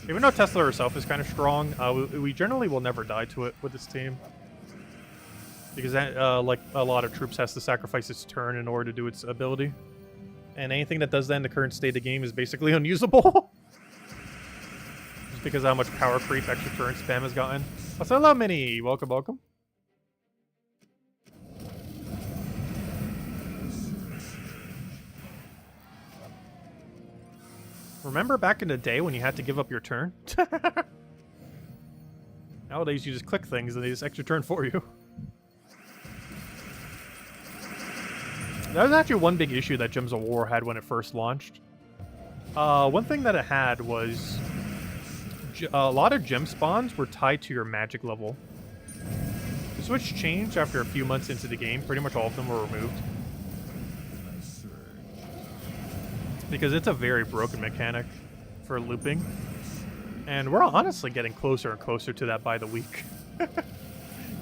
Even though Tesla herself is kind of strong, we generally will never die to it with this team. Because like a lot of troops has to sacrifice its turn in order to do its ability. And anything that does that in the current state of the game is basically unusable. Just because of how much power creep extra turn spam has gotten. What's hello, Mini? Welcome, welcome. Remember back in the day when you had to give up your turn? Nowadays you just click things and they just extra turn for you. That was actually one big issue that Gems of War had when it first launched. One thing that it had was a lot of gem spawns were tied to your magic level. The switch changed after a few months into the game. Pretty much all of them were removed. Because it's a very broken mechanic for looping. And we're honestly getting closer and closer to that by the week.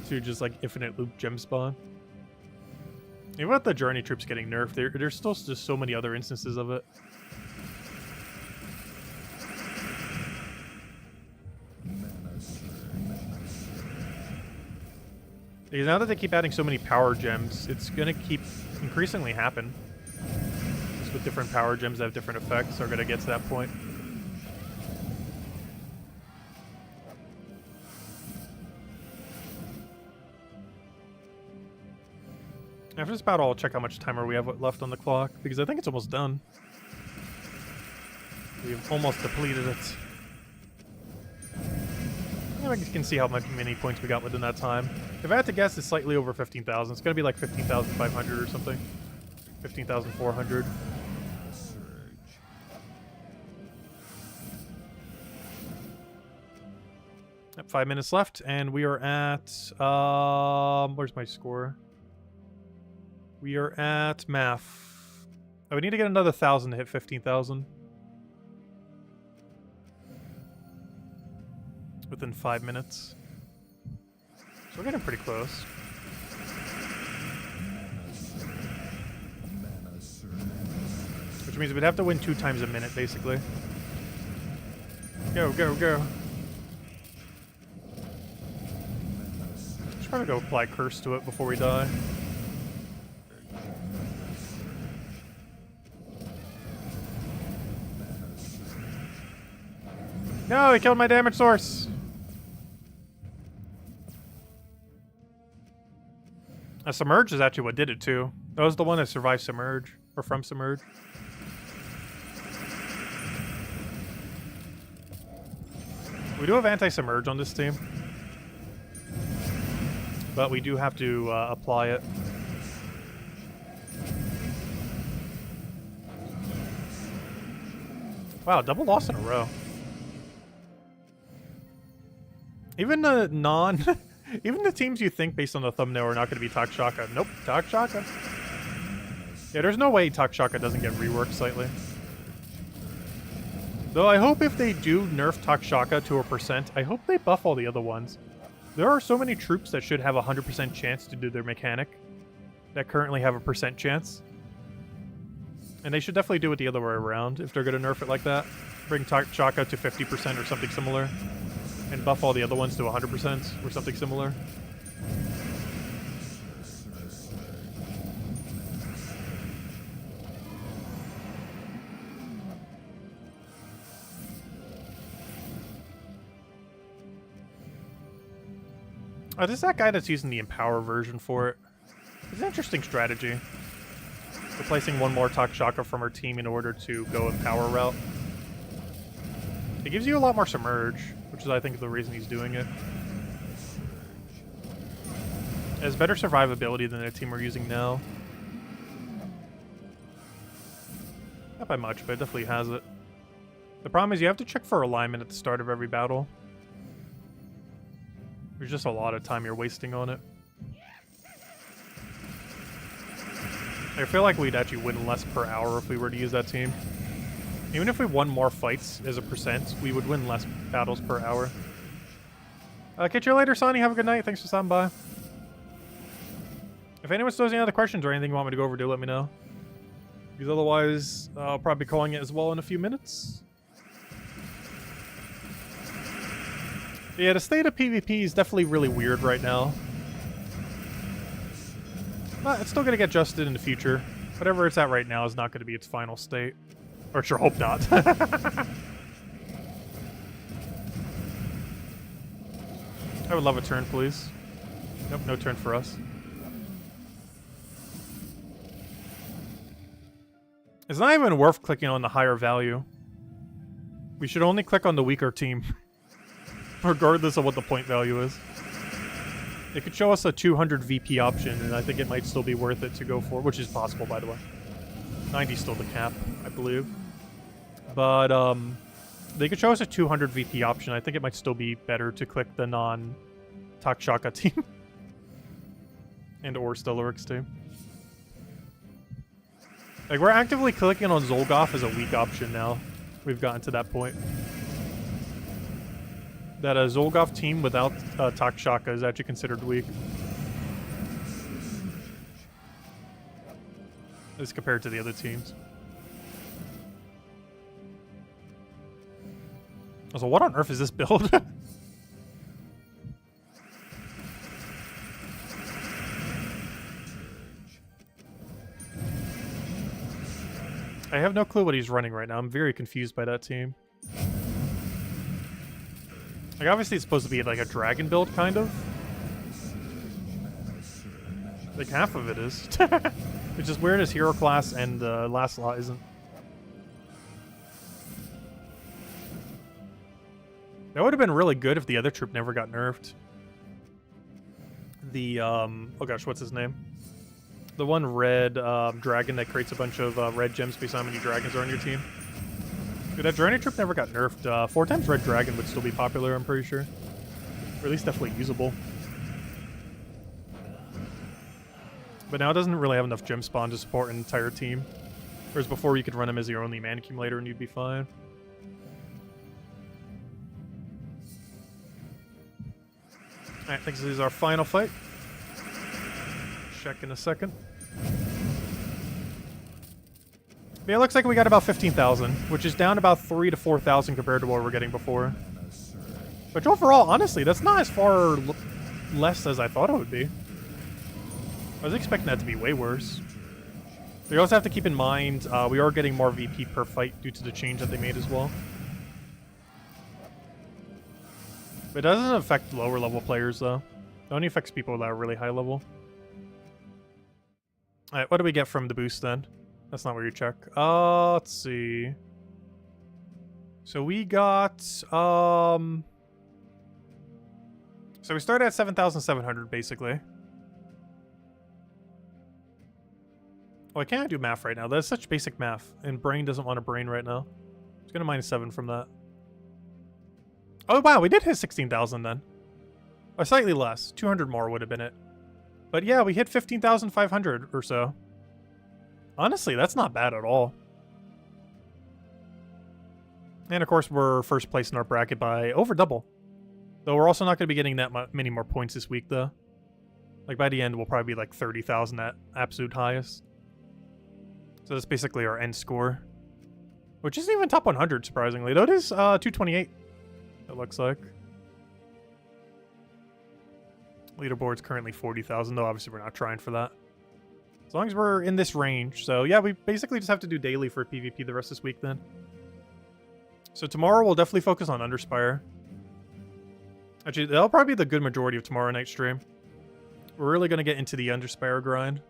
To just like infinite loop gem spawn. Even with the journey troops getting nerfed, there's still just so many other instances of it. Because now that they keep adding so many power gems, it's going to keep increasingly happen. Just with different power gems that have different effects are going to get to that point. After this battle, I'll check how much timer we have left on the clock, because I think it's almost done. We've almost depleted it. Yeah, we can see how many points we got within that time. If I had to guess, it's slightly over 15,000. It's going to be like 15,500 or something. 15,400. Yep, 5 minutes left, and we are at... where's my score? We are at math. Oh, we need to get another 1,000 to hit 15,000. Within 5 minutes. So we're getting pretty close. Which means we'd have to win 2 times a minute, basically. Go, go, go. Should probably go apply curse to it before we die. No, he killed my damage source. Submerge is actually what did it too. That was the one that survived Submerge, or from Submerge. We do have anti-submerge on this team, but we do have to apply it. Wow, double loss in a row. Even the even the teams you think based on the thumbnail are not going to be Takshaka. Nope, Takshaka. Yeah, there's no way Takshaka doesn't get reworked slightly. Though I hope if they do nerf Takshaka to a %, I hope they buff all the other ones. There are so many troops that should have a 100% chance to do their mechanic that currently have a % chance. And they should definitely do it the other way around if they're going to nerf it like that. Bring Takshaka to 50% or something similar. And buff all the other ones to 100% or something similar. Oh, this is that guy that's using the Empower version for it. It's an interesting strategy. Replacing one more Takshaka from her team in order to go a power route. It gives you a lot more Submerge, which is, I think, the reason he's doing it. It has better survivability than the team we're using now. Not by much, but it definitely has it. The problem is you have to check for alignment at the start of every battle. There's just a lot of time you're wasting on it. I feel like we'd actually win less per hour if we were to use that team. Even if we won more fights as a percent, we would win less battles per hour. Catch you later, Sonny. Have a good night. Thanks for stopping by. If anyone still has any other questions or anything you want me to go over, do let me know. Because otherwise, I'll probably be calling it as well in a few minutes. Yeah, the state of PvP is definitely really weird right now. But it's still going to get adjusted in the future. Whatever it's at right now is not going to be its final state. Or sure hope not. I would love a turn, please. Nope, no turn for us. It's not even worth clicking on the higher value. We should only click on the weaker team. Regardless of what the point value is. It could show us a 200 VP option, and I think it might still be worth it to go for, which is possible, by the way. 90 is still the cap, I believe. But, they could show us a 200 VP option. I think it might still be better to click the non-Takshaka team. And or Stellarix team. Like, we're actively clicking on Zolgoth as a weak option now. We've gotten to that point. That a Zolgoth team without Takshaka is actually considered weak. As compared to the other teams. So what on earth is this build? I have no clue what he's running right now. I'm very confused by that team. Like, obviously it's supposed to be like a dragon build, kind of. Like, half of it is. Which is weird as hero class and last law isn't. That would have been really good if the other troop never got nerfed. The, oh gosh, what's his name? The one red dragon that creates a bunch of red gems based on how many dragons are on your team. Dude, that Journey Troop never got nerfed. 4 times Red Dragon would still be popular, I'm pretty sure. Or at least definitely usable. But now it doesn't really have enough gem spawn to support an entire team. Whereas before you could run him as your only mana accumulator and you'd be fine. Alright, thanks. This is our final fight. Check in a second. Yeah, it looks like we got about 15,000, which is down about 3 to 4,000 compared to what we were getting before. Which overall, honestly, that's not as far less as I thought it would be. I was expecting that to be way worse. We also have to keep in mind, we are getting more VP per fight due to the change that they made as well. But it doesn't affect lower level players, though. It only affects people that are really high level. Alright, what do we get from the boost then? That's not where you check. Let's see. So we got, so we started at 7,700, basically. Oh, I can't do math right now. That's such basic math, and brain doesn't want a brain right now. It's gonna -7 from that. Oh, wow, we did hit 16,000 then. Or slightly less. 200 more would have been it. But yeah, we hit 15,500 or so. Honestly, that's not bad at all. And of course, we're first place in our bracket by over double. Though we're also not going to be getting that many more points this week, though. Like, by the end, we'll probably be like 30,000 at absolute highest. So that's basically our end score. Which isn't even top 100, surprisingly. Though it is 228, it looks like. Leaderboard's currently 40,000, though obviously we're not trying for that. As long as we're in this range. So yeah, we basically just have to do daily for PvP the rest of this week then. So tomorrow we'll definitely focus on Underspire. Actually, that'll probably be the good majority of tomorrow night's stream. We're really going to get into the Underspire grind.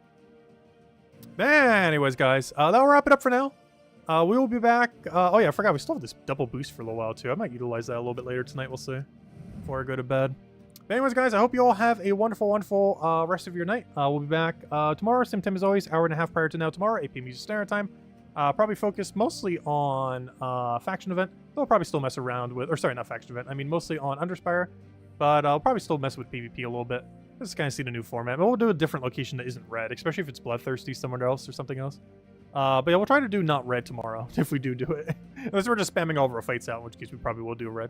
Anyways, guys, that'll wrap it up for now. We will be back. Oh, yeah, I forgot. We still have this double boost for a little while, too. I might utilize that a little bit later tonight. We'll see. Before I go to bed. But anyways, guys, I hope you all have a wonderful, wonderful rest of your night. We'll be back tomorrow, same time as always, hour and a half prior to now tomorrow, 8 p.m. Eastern Standard Time. Probably focus mostly on faction event. I'll probably still mess around with, or sorry, not faction event. I mean, mostly on Underspire. But I'll probably still mess with PvP a little bit. Just kind of see the new format. But we'll do a different location that isn't red, especially if it's bloodthirsty somewhere else or something else. But yeah, we'll try to do not red tomorrow, if we do it. Unless we're just spamming all of our fights out, in which case we probably will do red.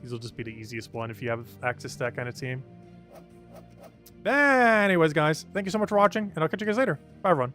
These will just be the easiest one if you have access to that kind of team. Anyways, guys, thank you so much for watching, and I'll catch you guys later. Bye, everyone.